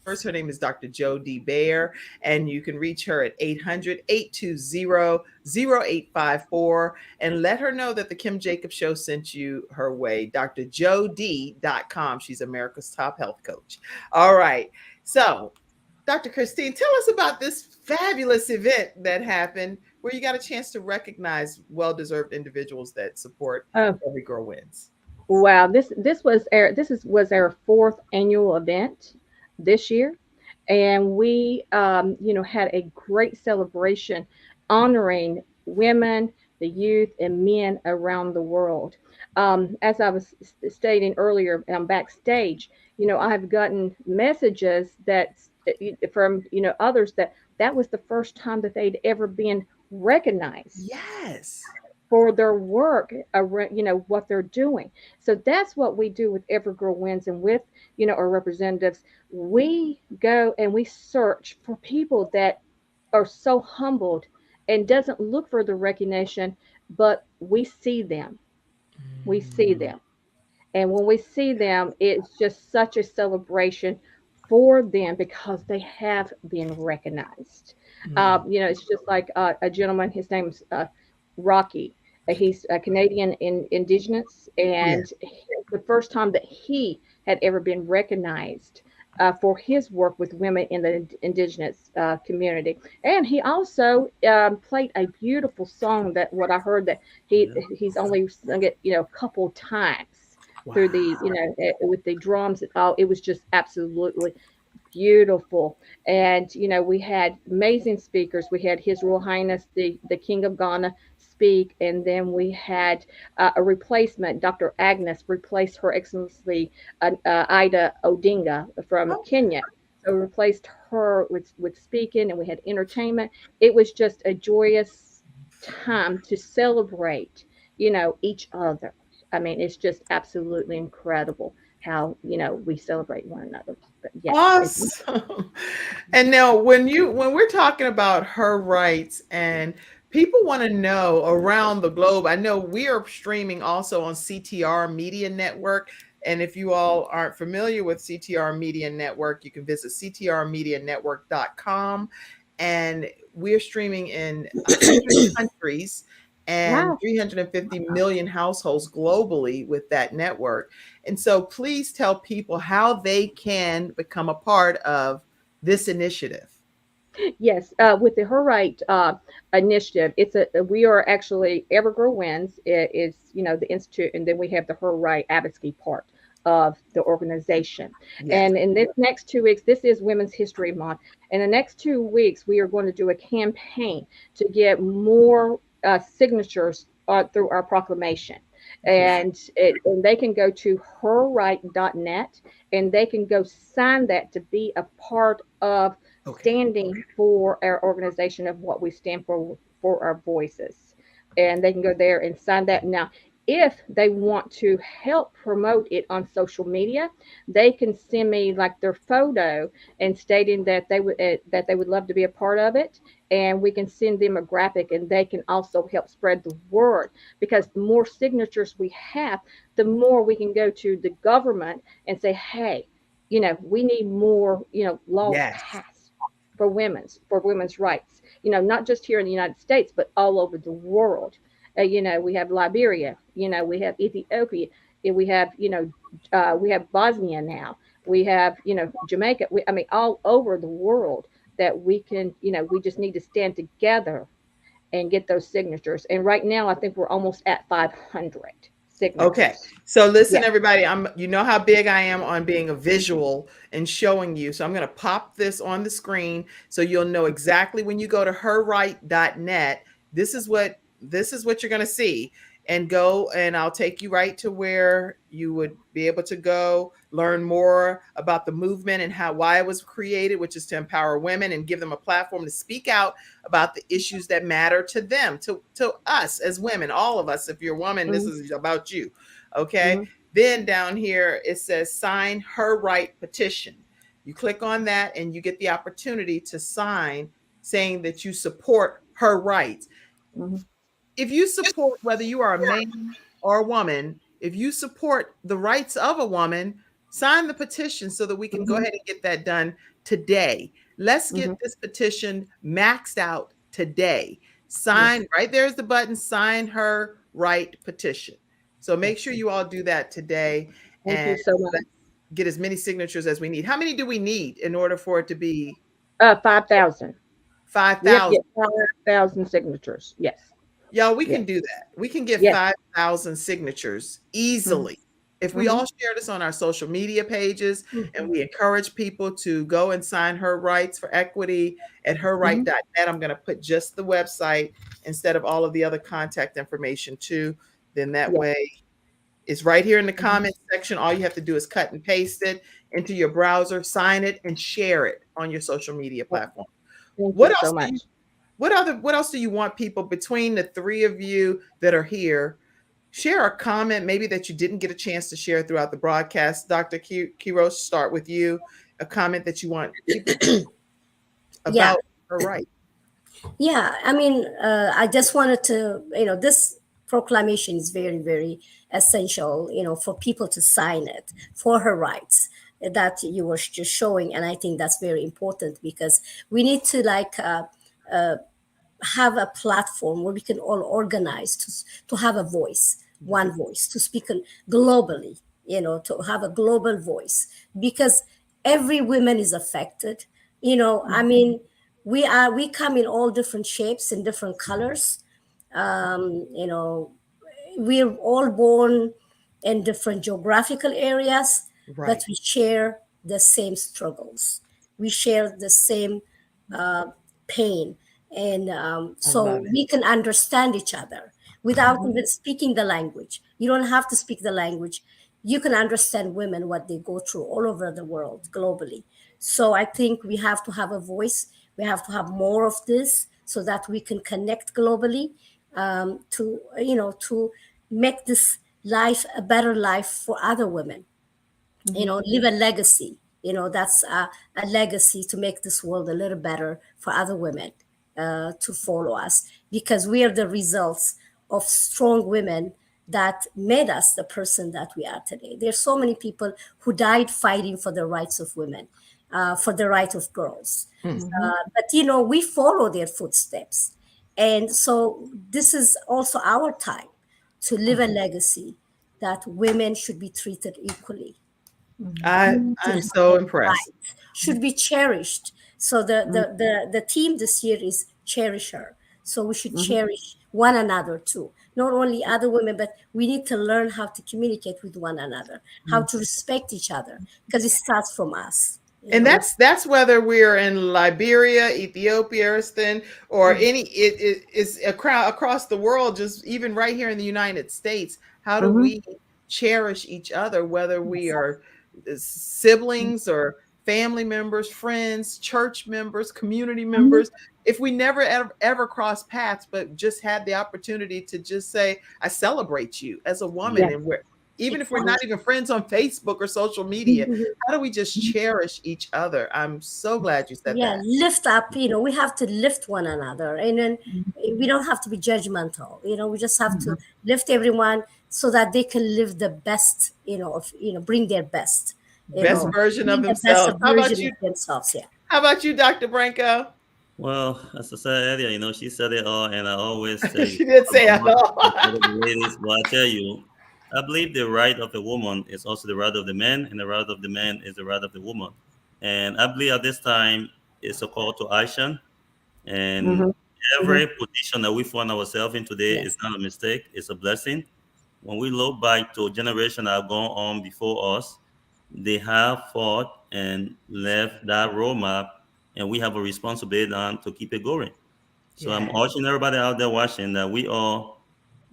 First, her name is Dr. Jody Baer, and you can reach her at 800-820-0854 and let her know that the Kim Jacobs Show sent you her way. drjod.com. She's America's top health coach. All right. So, Dr. Christine, tell us about this fabulous event that happened where you got a chance to recognize well-deserved individuals that support Every Girl Wins. Wow, this was our 4th annual event this year, and we had a great celebration honoring women, the youth, and men around the world. As I was stating earlier, backstage, I've gotten messages that from others that was the first time that they'd ever been recognized. Yes. for their work, what they're doing. So that's what we do with Every Girl Wins, and with, our representatives. We go and we search for people that are so humbled and doesn't look for the recognition, but we see them. We see them. And when we see them, it's just such a celebration for them because they have been recognized. It's just like a gentleman, his name's Rocky. He's a Canadian Indigenous, and the first time that he had ever been recognized for his work with women in the Indigenous community. And he also played a beautiful song that what I heard that he's only sung it, a couple times through the, with the drums and all. It was just absolutely beautiful. And we had amazing speakers. We had His Royal Highness the King of Ghana speak, and then we had a replacement. Dr. Agnes replaced Her Excellency Ida Odinga from Kenya. So we replaced her with speaking, and we had entertainment. It was just a joyous time to celebrate each other. I mean, it's just absolutely incredible how we celebrate one another. But yes, awesome. And now when we're talking about her rights, and people want to know around the globe, I know we are streaming also on CTR Media Network. And if you all aren't familiar with CTR Media Network, you can visit ctrmedianetwork.com. And we're streaming in 100 countries and 350 million households globally with that network. And so please tell people how they can become a part of this initiative. Yes, with the Her Right initiative, we are actually Every Girl Wins is the institute, and then we have the Her Right advocacy part of the organization. Yes. And in this next 2 weeks, this is Women's History Month. In the next 2 weeks, we are going to do a campaign to get more signatures through our proclamation. And they can go to herright.net, and they can go sign that to be a part of standing for our organization, of what we stand for our voices. And they can go there and sign that. Now, if they want to help promote it on social media, they can send me like their photo and stating that they would love to be a part of it, and we can send them a graphic, and they can also help spread the word, because the more signatures we have, the more we can go to the government and say, hey, we need more laws passed for women's rights, not just here in the United States, but all over the world. We have Liberia, we have Ethiopia, we have, we have Bosnia now, we have, Jamaica. All over the world that we can, we just need to stand together and get those signatures. And right now, I think we're almost at 500 signatures. Okay. So listen, everybody, you know how big I am on being a visual and showing you. So I'm going to pop this on the screen so you'll know exactly when you go to herright.net, this is what you're going to see, and go, and I'll take you right to where you would be able to go learn more about the movement and why it was created, which is to empower women and give them a platform to speak out about the issues that matter to them, to us as women, all of us. If you're a woman, this is about you. Okay. Then down here, it says sign Her Right petition. You click on that and you get the opportunity to sign saying that you support her rights. If you support, whether you are a man or a woman, if you support the rights of a woman, sign the petition so that we can go ahead and get that done today. Let's get this petition maxed out today. Sign, right there's the button, sign Her Right petition. So make sure you all do that today. Thank you so much. Let's get as many signatures as we need. How many do we need in order for it to be? 5,000. 5,000. 5,000 signatures. Yes. Y'all, we can do that. We can get 5,000 signatures easily. If we all share this on our social media pages, and we encourage people to go and sign Her Rights for Equity at herright.net. I'm going to put just the website instead of all of the other contact information too. Then that way it's right here in the comment section. All you have to do is cut and paste it into your browser, sign it, and share it on your social media platform. What else? what else do you want people, between the three of you that are here, share a comment maybe that you didn't get a chance to share throughout the broadcast? Dr. Kiros, start with you. A comment that you want people about her right. Yeah, I mean, I just wanted to, this proclamation is very, very essential, for people to sign it for her rights that you were just showing. And I think that's very important because we need to have a platform where we can all organize to have a voice, one voice, to speak globally, to have a global voice, because every woman is affected. I mean, we come in all different shapes and different colors. We're all born in different geographical areas, but we share the same struggles. We share the same pain. And so we can understand each other without even speaking the language. You don't have to speak the language. You can understand women, what they go through all over the world, globally. So I think we have to have a voice. We have to have more of this so that we can connect globally, to make this life a better life for other women. Leave a legacy. That's a legacy to make this world a little better for other women to follow us, because we are the results of strong women that made us the person that we are today. There's so many people who died fighting for the rights of women, for the right of girls. But we follow their footsteps. And so this is also our time to leave a legacy that women should be treated equally. I'm so impressed. Should be cherished. So the theme this year is Cherish Her. So we should cherish one another too. Not only other women, but we need to learn how to communicate with one another, how to respect each other, because it starts from us. And that's whether we're in Liberia, Ethiopia, or it is across the world, just even right here in the United States. How do we cherish each other, whether we are siblings or family members, friends, church members, community members? If we never ever cross paths, but just had the opportunity to just say, I celebrate you as a woman, and even if we're not even friends on Facebook or social media, how do we just cherish each other? I'm so glad you said that. Yeah, lift up, we have to lift one another. And then we don't have to be judgmental. We just have to lift everyone so that they can live the best, bring their best. Best version of themselves. How about you? How about you, Dr. Branko? Well, as I said earlier, she said it all, and I always say she did say it all. Ladies, but I tell you, I believe the right of the woman is also the right of the man, and the right of the man is the right of the woman. And I believe at this time it's a call to action. And every position that we find ourselves in today is not a mistake, it's a blessing. When we look back to generations that have gone on before us, they have fought and left that roadmap, and we have a responsibility to keep it going. So I'm urging everybody out there watching that we all,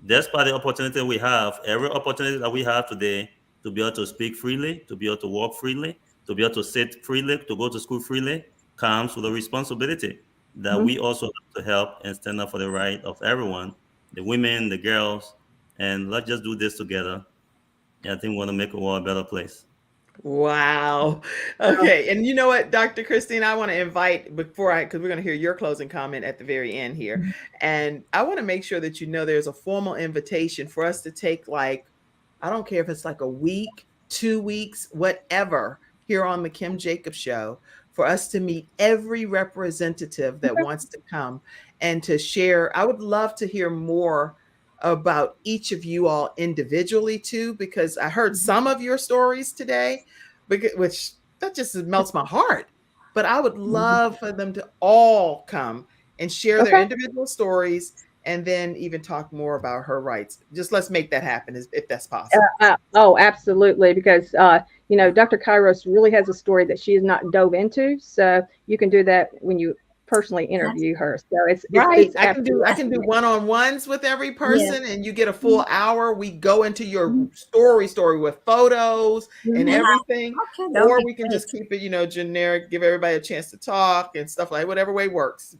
despite the opportunity we have, every opportunity that we have today to be able to speak freely, to be able to walk freely, to be able to sit freely, to go to school freely, comes with a responsibility that we also have to help and stand up for the right of everyone, the women, the girls, and let's just do this together. And I think we want to make the world a better place. Wow. Okay. And you know what, Dr. Christine, I want to invite because we're going to hear your closing comment at the very end here. And I want to make sure that there's a formal invitation for us to take, I don't care if it's a week, 2 weeks, whatever, here on the Kim Jacobs Show, for us to meet every representative that wants to come and to share. I would love to hear more about each of you all individually too, because I heard some of your stories today, which that just melts my heart. But I would love for them to all come and share their individual stories, and then even talk more about her rights. Just let's make that happen, if that's possible. Oh, absolutely. Because Dr. Kiros really has a story that she has not dove into, so you can do that when you personally interview her. So it's right. I can do one-on-ones with every person, and you get a full hour. We go into your story with photos and everything, or we can just keep it, generic, give everybody a chance to talk and stuff, whatever way works.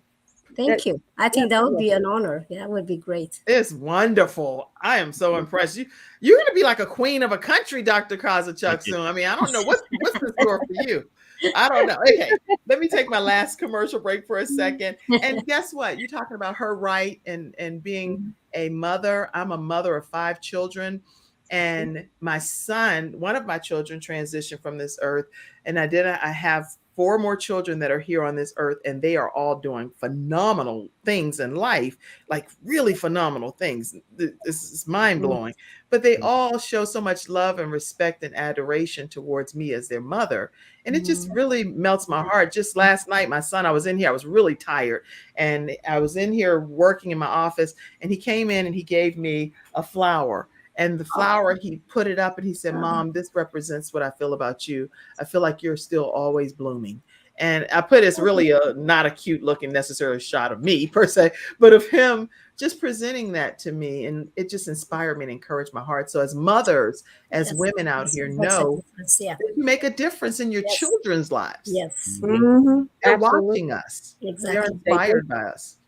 Thank you. I think that would be an honor. Yeah, that would be great. It's wonderful. I am so impressed. You're going to be like a queen of a country, Dr. Kozachuk, soon. I mean, I don't know what's in store for you. I don't know. Okay, let me take my last commercial break for a second. And guess what? You're talking about her right and being a mother. I'm a mother of 5 children. And my son, one of my children, transitioned from this earth. And I have 4 more children that are here on this earth, and they are all doing phenomenal things in life, like really phenomenal things. This is mind blowing, but they all show so much love and respect and adoration towards me as their mother. And it just really melts my heart. Just last night, my son, I was in here, I was really tired, and I was in here working in my office, and he came in and he gave me a flower. And the flower, he put it up and he said, "Mom, this represents what I feel about you. I feel like you're still always blooming." And I put it's really not a cute looking necessarily shot of me per se, but of him just presenting that to me. And it just inspired me and encouraged my heart. So as mothers, as women out here, know that you make a difference in your children's lives. Yes. They're watching us. Exactly. They're inspired by us.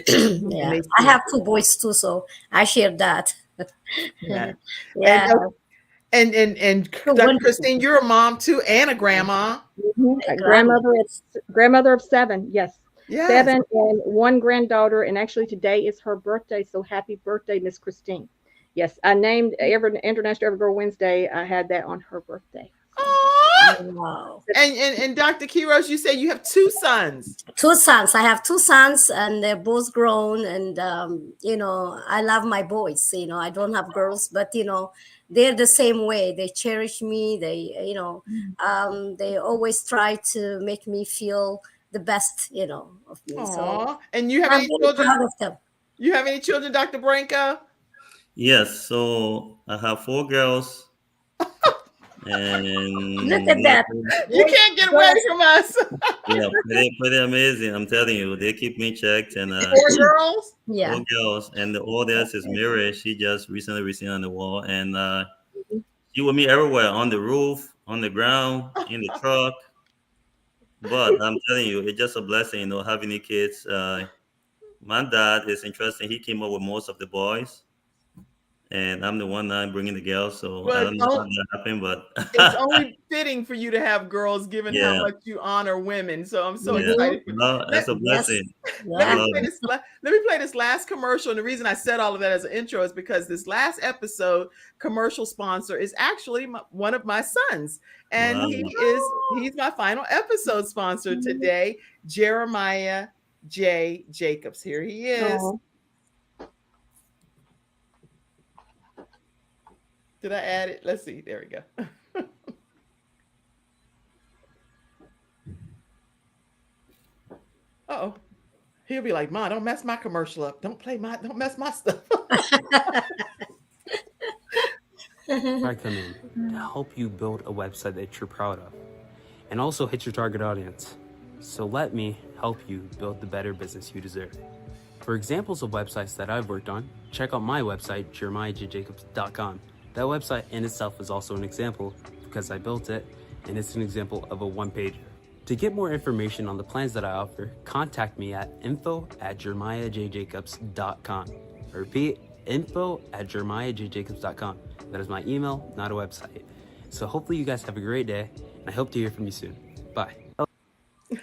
Yeah. I have 2 boys too, so I share that. Yeah. Yeah. And Dr. Christine, you're a mom too, and a grandma. A grandmother of 7. Yes. 7 and 1 granddaughter. And actually today is her birthday. So happy birthday, Miss Christine. Yes. I named International Evergirl Wednesday. I had that on her birthday. Wow. And Dr. Kiros, you say you have 2 sons. 2 sons. I have 2 sons, and they're both grown. And I love my boys. I don't have girls, but they're the same way. They cherish me. They they always try to make me feel the best of me. Aww. So and you have I'm any very children? proud of them. You have any children, Dr. Branko? Yes. So I have 4 girls. And Look at that. You can't get away from us. Yeah, pretty amazing. I'm telling you, they keep me checked. And 4 girls? Yeah. 4 girls. And the oldest is Miri. She just recently received on the wall. And she with me everywhere, on the roof, on the ground, in the truck. But I'm telling you, it's just a blessing, having the kids. My dad is interesting. He came up with most of the boys. And I'm the one now bringing the girls, so I don't know how that happened, but it's only fitting for you to have girls, given how much you honor women. So I'm so excited. No, that's a blessing. Let me play this last commercial. And the reason I said all of that as an intro is because this last episode commercial sponsor is actually one of my sons, and he's my final episode sponsor today, Jeremiah J. Jacobs. Here he is. Oh. Did I add it? Let's see. There we go. Uh-oh. He'll be like, "Mom, don't mess my commercial up. Don't mess my stuff." I come in to help you build a website that you're proud of and also hit your target audience. So let me help you build the better business you deserve. For examples of websites that I've worked on, check out my website, jeremiahjjacobs.com. That website in itself is also an example because I built it, and it's an example of a one-pager. To get more information on the plans that I offer, contact me at info@jeremiahjjacobs.com. I repeat, info@jeremiahjjacobs.com. That is my email, not a website. So hopefully you guys have a great day, and I hope to hear from you soon. Bye. You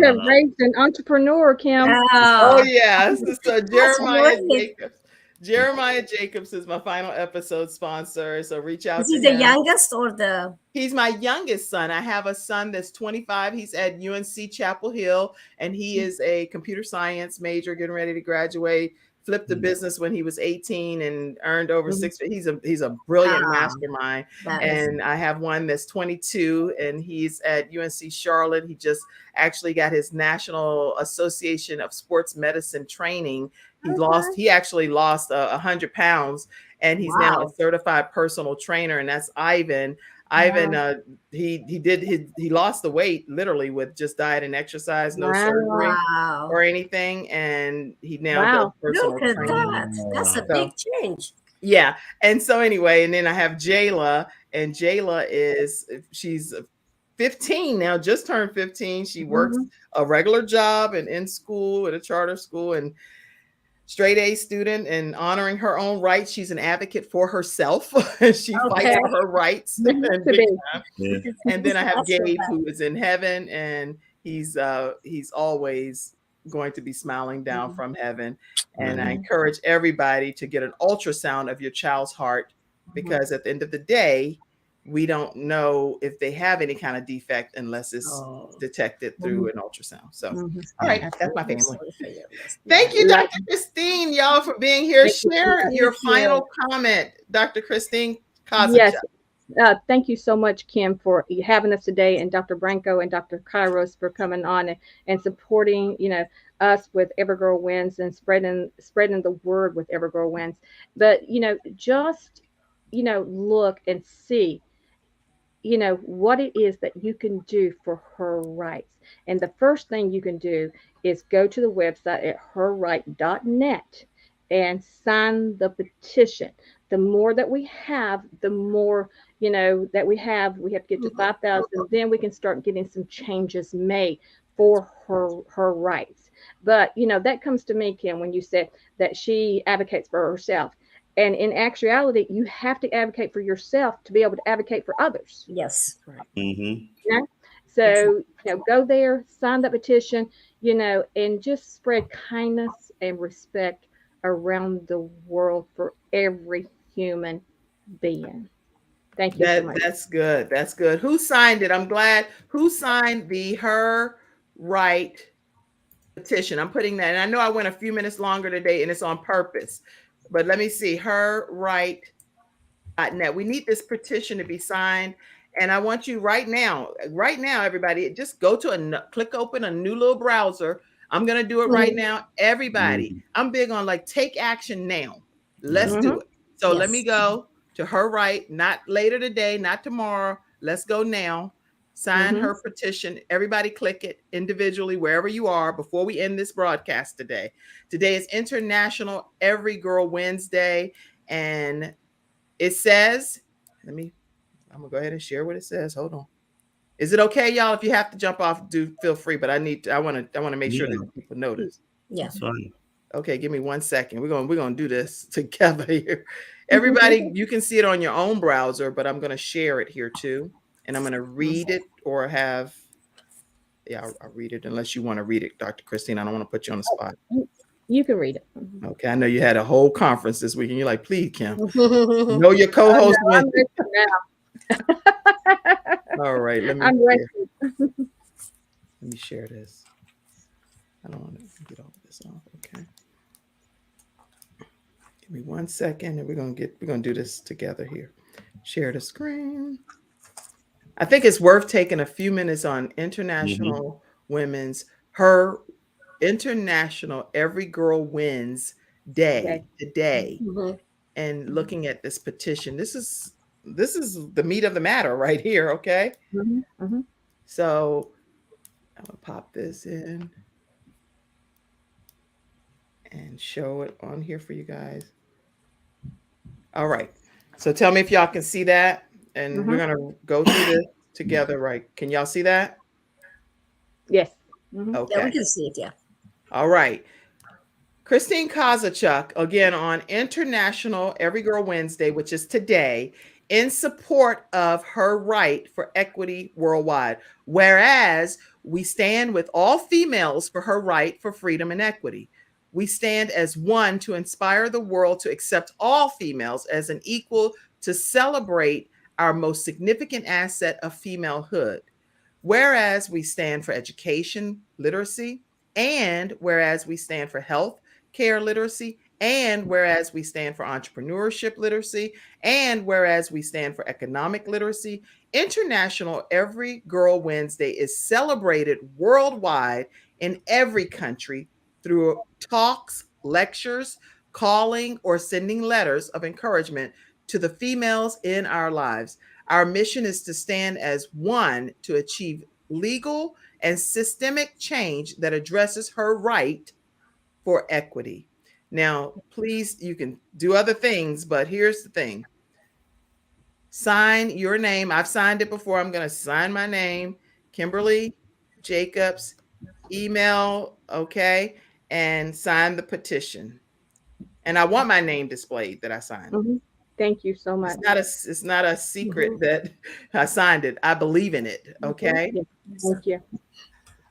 have raised an entrepreneur, Kim. Oh, yes. So Jeremiah Jacobs. Jeremiah Jacobs is my final episode sponsor. So reach out to him. Is he the youngest or the? He's my youngest son. I have a son that's 25. He's at UNC Chapel Hill, and he is a computer science major, getting ready to graduate. Flipped the business when he was 18 and earned over 6. He's a brilliant mastermind. And I have one that's 22, and he's at UNC Charlotte. He just actually got his National Association of Sports Medicine training. He actually lost 100 pounds, and he's now a certified personal trainer. And that's Ivan. Ivan, he lost the weight literally with just diet and exercise, no surgery or anything, and he now does personal Look at training. that. That's a big change. Yeah, and so anyway, and then I have Jayla, and Jayla she's 15 now, just turned 15. She works a regular job and in school at a charter school and straight A student and honoring her own rights. She's an advocate for herself. She fights for her rights. And then I have Gabe, who is in heaven, and he's always going to be smiling down from heaven. And I encourage everybody to get an ultrasound of your child's heart, because at the end of the day, we don't know if they have any kind of defect unless it's detected through an ultrasound. So, all right, that's my family. Thank you, Dr. Christine, y'all, for being here. Share your final comment, Dr. Christine Kozachuk. Yes. Thank you so much, Kim, for having us today, and Dr. Branko and Dr. Kiros for coming on and supporting, us with Every Girl Wins and spreading the word with Every Girl Wins. But, just, look and see, what it is that you can do for her rights. And the first thing you can do is go to the website at herright.net and sign the petition. The more that we have, the more, that we have to get to 5,000. Then we can start getting some changes made for her rights. But, that comes to me, Kim, when you said that she advocates for herself. And in actuality, you have to advocate for yourself to be able to advocate for others. Yes. Right. So, go there, sign that petition, and just spread kindness and respect around the world for every human being. Thank you so much. That's good. That's good. Who signed it? I'm glad. Who signed the Her Right petition? I'm putting that, and I know I went a few minutes longer today, and it's on purpose. But let me see, herright.net. We need this petition to be signed. And I want you right now, everybody, just go to click open a new little browser. I'm going to do it right now. Everybody, I'm big on take action now. Let's do it. So let me go to Her Right, not later today, not tomorrow. Let's go now. Sign her petition. Everybody click it individually, wherever you are, before we end this broadcast today. Today is International Every Girl Wednesday. And it says, I'm going to go ahead and share what it says. Hold on. Is it okay, y'all? If you have to jump off, do feel free, but I want to make sure that people notice. Yes. Okay, give me 1 second. We're going to do this together here. Everybody, you can see it on your own browser, but I'm going to share it here too. And I'm going to read it or I'll read it unless you want to read it, Dr. Christine. I don't want to put you on the spot. You can read it. Okay, I know you had a whole conference this week and you're like, please, Kim. Know your co-host. I'm ready now. All right, let me share this. I don't want to get all of this off. Okay. Give me 1 second and we're gonna do this together here. Share the screen. I think it's worth taking a few minutes on International Women's International Every Girl Wins Day today, and looking at this petition. This is the meat of the matter right here. Okay. So I'm gonna pop this in and show it on here for you guys. All right. So tell me if y'all can see that. And we're going to go through this together, right? Can y'all see that? Yes. Okay. Yeah, we can see it, yeah. All right. Christine Kozachuk, again, on International Every Girl Wednesday, which is today, in support of her right for equity worldwide. Whereas we stand with all females for her right for freedom and equity. We stand as one to inspire the world to accept all females as an equal, to celebrate our most significant asset of femalehood. Whereas we stand for education, literacy, and whereas we stand for health care literacy, and whereas we stand for entrepreneurship literacy, and whereas we stand for economic literacy, International Every Girl Wednesday is celebrated worldwide in every country through talks, lectures, calling, or sending letters of encouragement to the females in our lives. Our mission is to stand as one to achieve legal and systemic change that addresses her right for equity. Now, please, you can do other things, but here's the thing. sign your name. I've signed it before. I'm going to sign my name, Kimberly Jacobs, email, okay, and sign the petition. And I want my name displayed that I signed. Mm-hmm. Thank you so much. It's not a secret that I signed it. I believe in it. Okay. Thank you.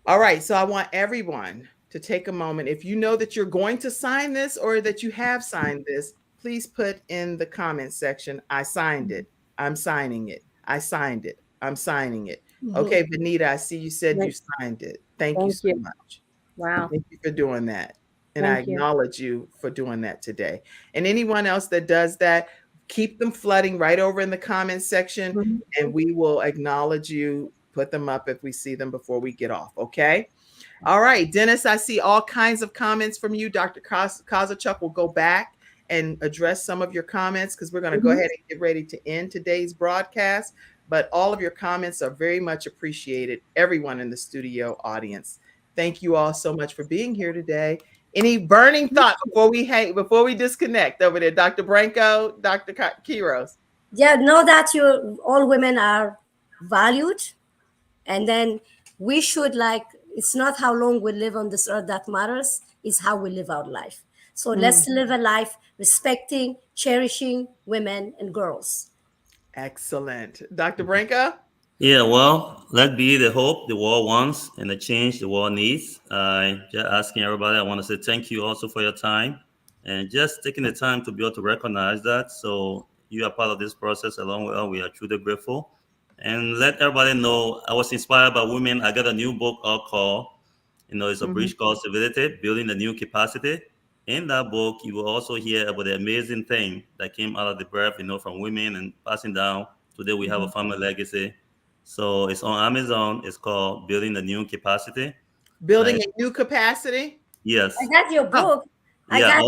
All right. So I want everyone to take a moment. If you know that you're going to sign this or that you have signed this, please put in the comment section, I signed it. I'm signing it. I signed it. I'm signing it. Okay, Benita, I see you said you signed it. Thank you so much. Wow. Thank you for doing that. And I acknowledge you for doing that today. And anyone else that does that, keep them flooding right over in the comment section, and we will acknowledge you, put them up if we see them before we get off. Okay. All right, Dennis, I see all kinds of comments from you. Dr. Kozachuk will go back and address some of your comments because we're going to go ahead and get ready to end today's broadcast. But all of your comments are very much appreciated. Everyone in the studio audience. Thank you all so much for being here today. Any burning thoughts before we disconnect over there, Dr. Branko, Dr. Kiros? Yeah, know that all women are valued, and then we should it's not how long we live on this earth that matters, it's how we live our life. So let's live a life respecting, cherishing women and girls. Excellent. Dr. Branko? Yeah, well, let be the hope the world wants and the change the world needs. Just asking everybody, I want to say thank you also for your time and just taking the time to be able to recognize that. So you are part of this process along with us. We are truly grateful. And let everybody know I was inspired by women. I got a new book called, it's a bridge called Civility, Building the New Capacity. In that book, you will also hear about the amazing thing that came out of the birth, from women and passing down. Today we have a family legacy. So it's on Amazon. It's called Building the New Capacity. Building a New Capacity? Yes. I got your book. I have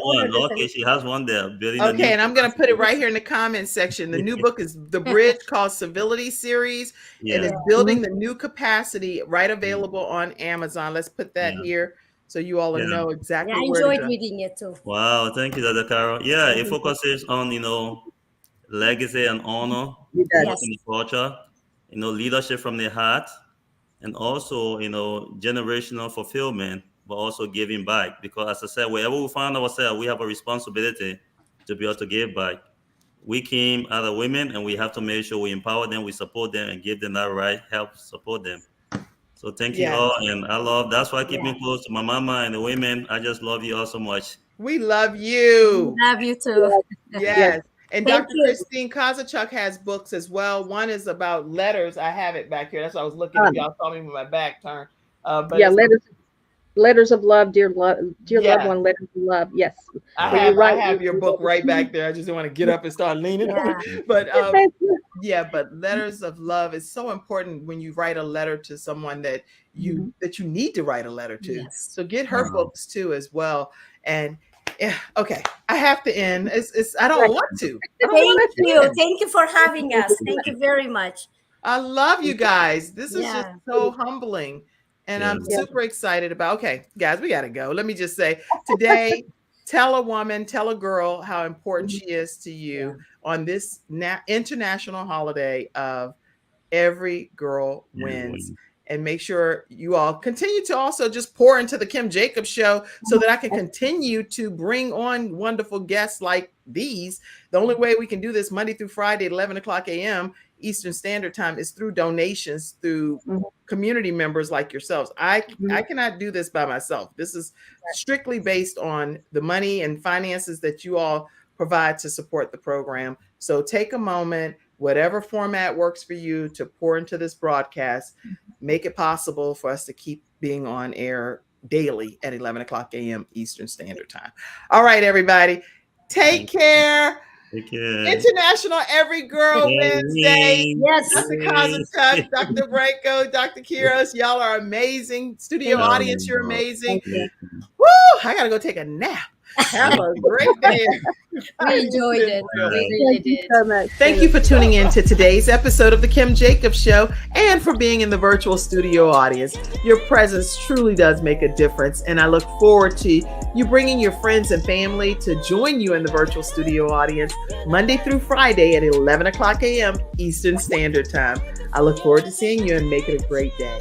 one. Okay, she has one there. Okay, and I'm going to put it right here in the comment section. The new book is The Bridge called Civility series, and it's Building the New Capacity, right available on Amazon. Let's put that here so you all know exactly where to go. I enjoyed reading it too. Wow, thank you, Dr. Carol. Yeah, it focuses on, legacy and honor, in the culture, leadership from the heart, and also, generational fulfillment, but also giving back. Because as I said, wherever we find ourselves, we have a responsibility to be able to give back. We came out of women, and we have to make sure we empower them, we support them, and give them that right help, support them. So thank you all, and that's why I keep me close to my mama and the women. I just love you all so much. We love you. We love you too. Yes. And Dr. Christine Kozachuk has books as well. One is about letters. I have it back here. That's why I was looking at y'all saw me with my back turned. Letters of love, dear loved one, letters of love. Yes. I have your book right back there. I just didn't want to get up and start leaning. But but letters of love is so important when you write a letter to someone that you need to write a letter to. Yes. So get her books too as well. And okay, I have to end. I don't want to. Thank you for having us. Thank you very much. I love you guys. This is just so humbling. And I'm super excited about, okay, guys, we got to go. Let me just say today, tell a girl how important she is to you on this international holiday of Every Girl Wins. And make sure you all continue to also just pour into the Kim Jacobs Show so that I can continue to bring on wonderful guests like these. The only way we can do this Monday through Friday at 11 o'clock a.m. Eastern Standard Time is through donations, through community members like yourselves. I cannot do this by myself. This is strictly based on the money and finances that you all provide to support the program. So take a moment, whatever format works for you, to pour into this broadcast. Make it possible for us to keep being on air daily at 11 o'clock a.m. Eastern Standard Time. All right, everybody. Take care. International Every Girl Wednesday. Yes. Dr. Kozachuk, Dr. Branko, Dr. Kiros, y'all are amazing. Studio audience, you're amazing. Woo! I gotta go take a nap. Have a great day. We enjoyed it. We really did. So much. Thank you for tuning in to today's episode of The Kim Jacobs Show and for being in the virtual studio audience. Your presence truly does make a difference, and I look forward to you bringing your friends and family to join you in the virtual studio audience Monday through Friday at 11 o'clock a.m. Eastern Standard Time. I look forward to seeing you and make it a great day.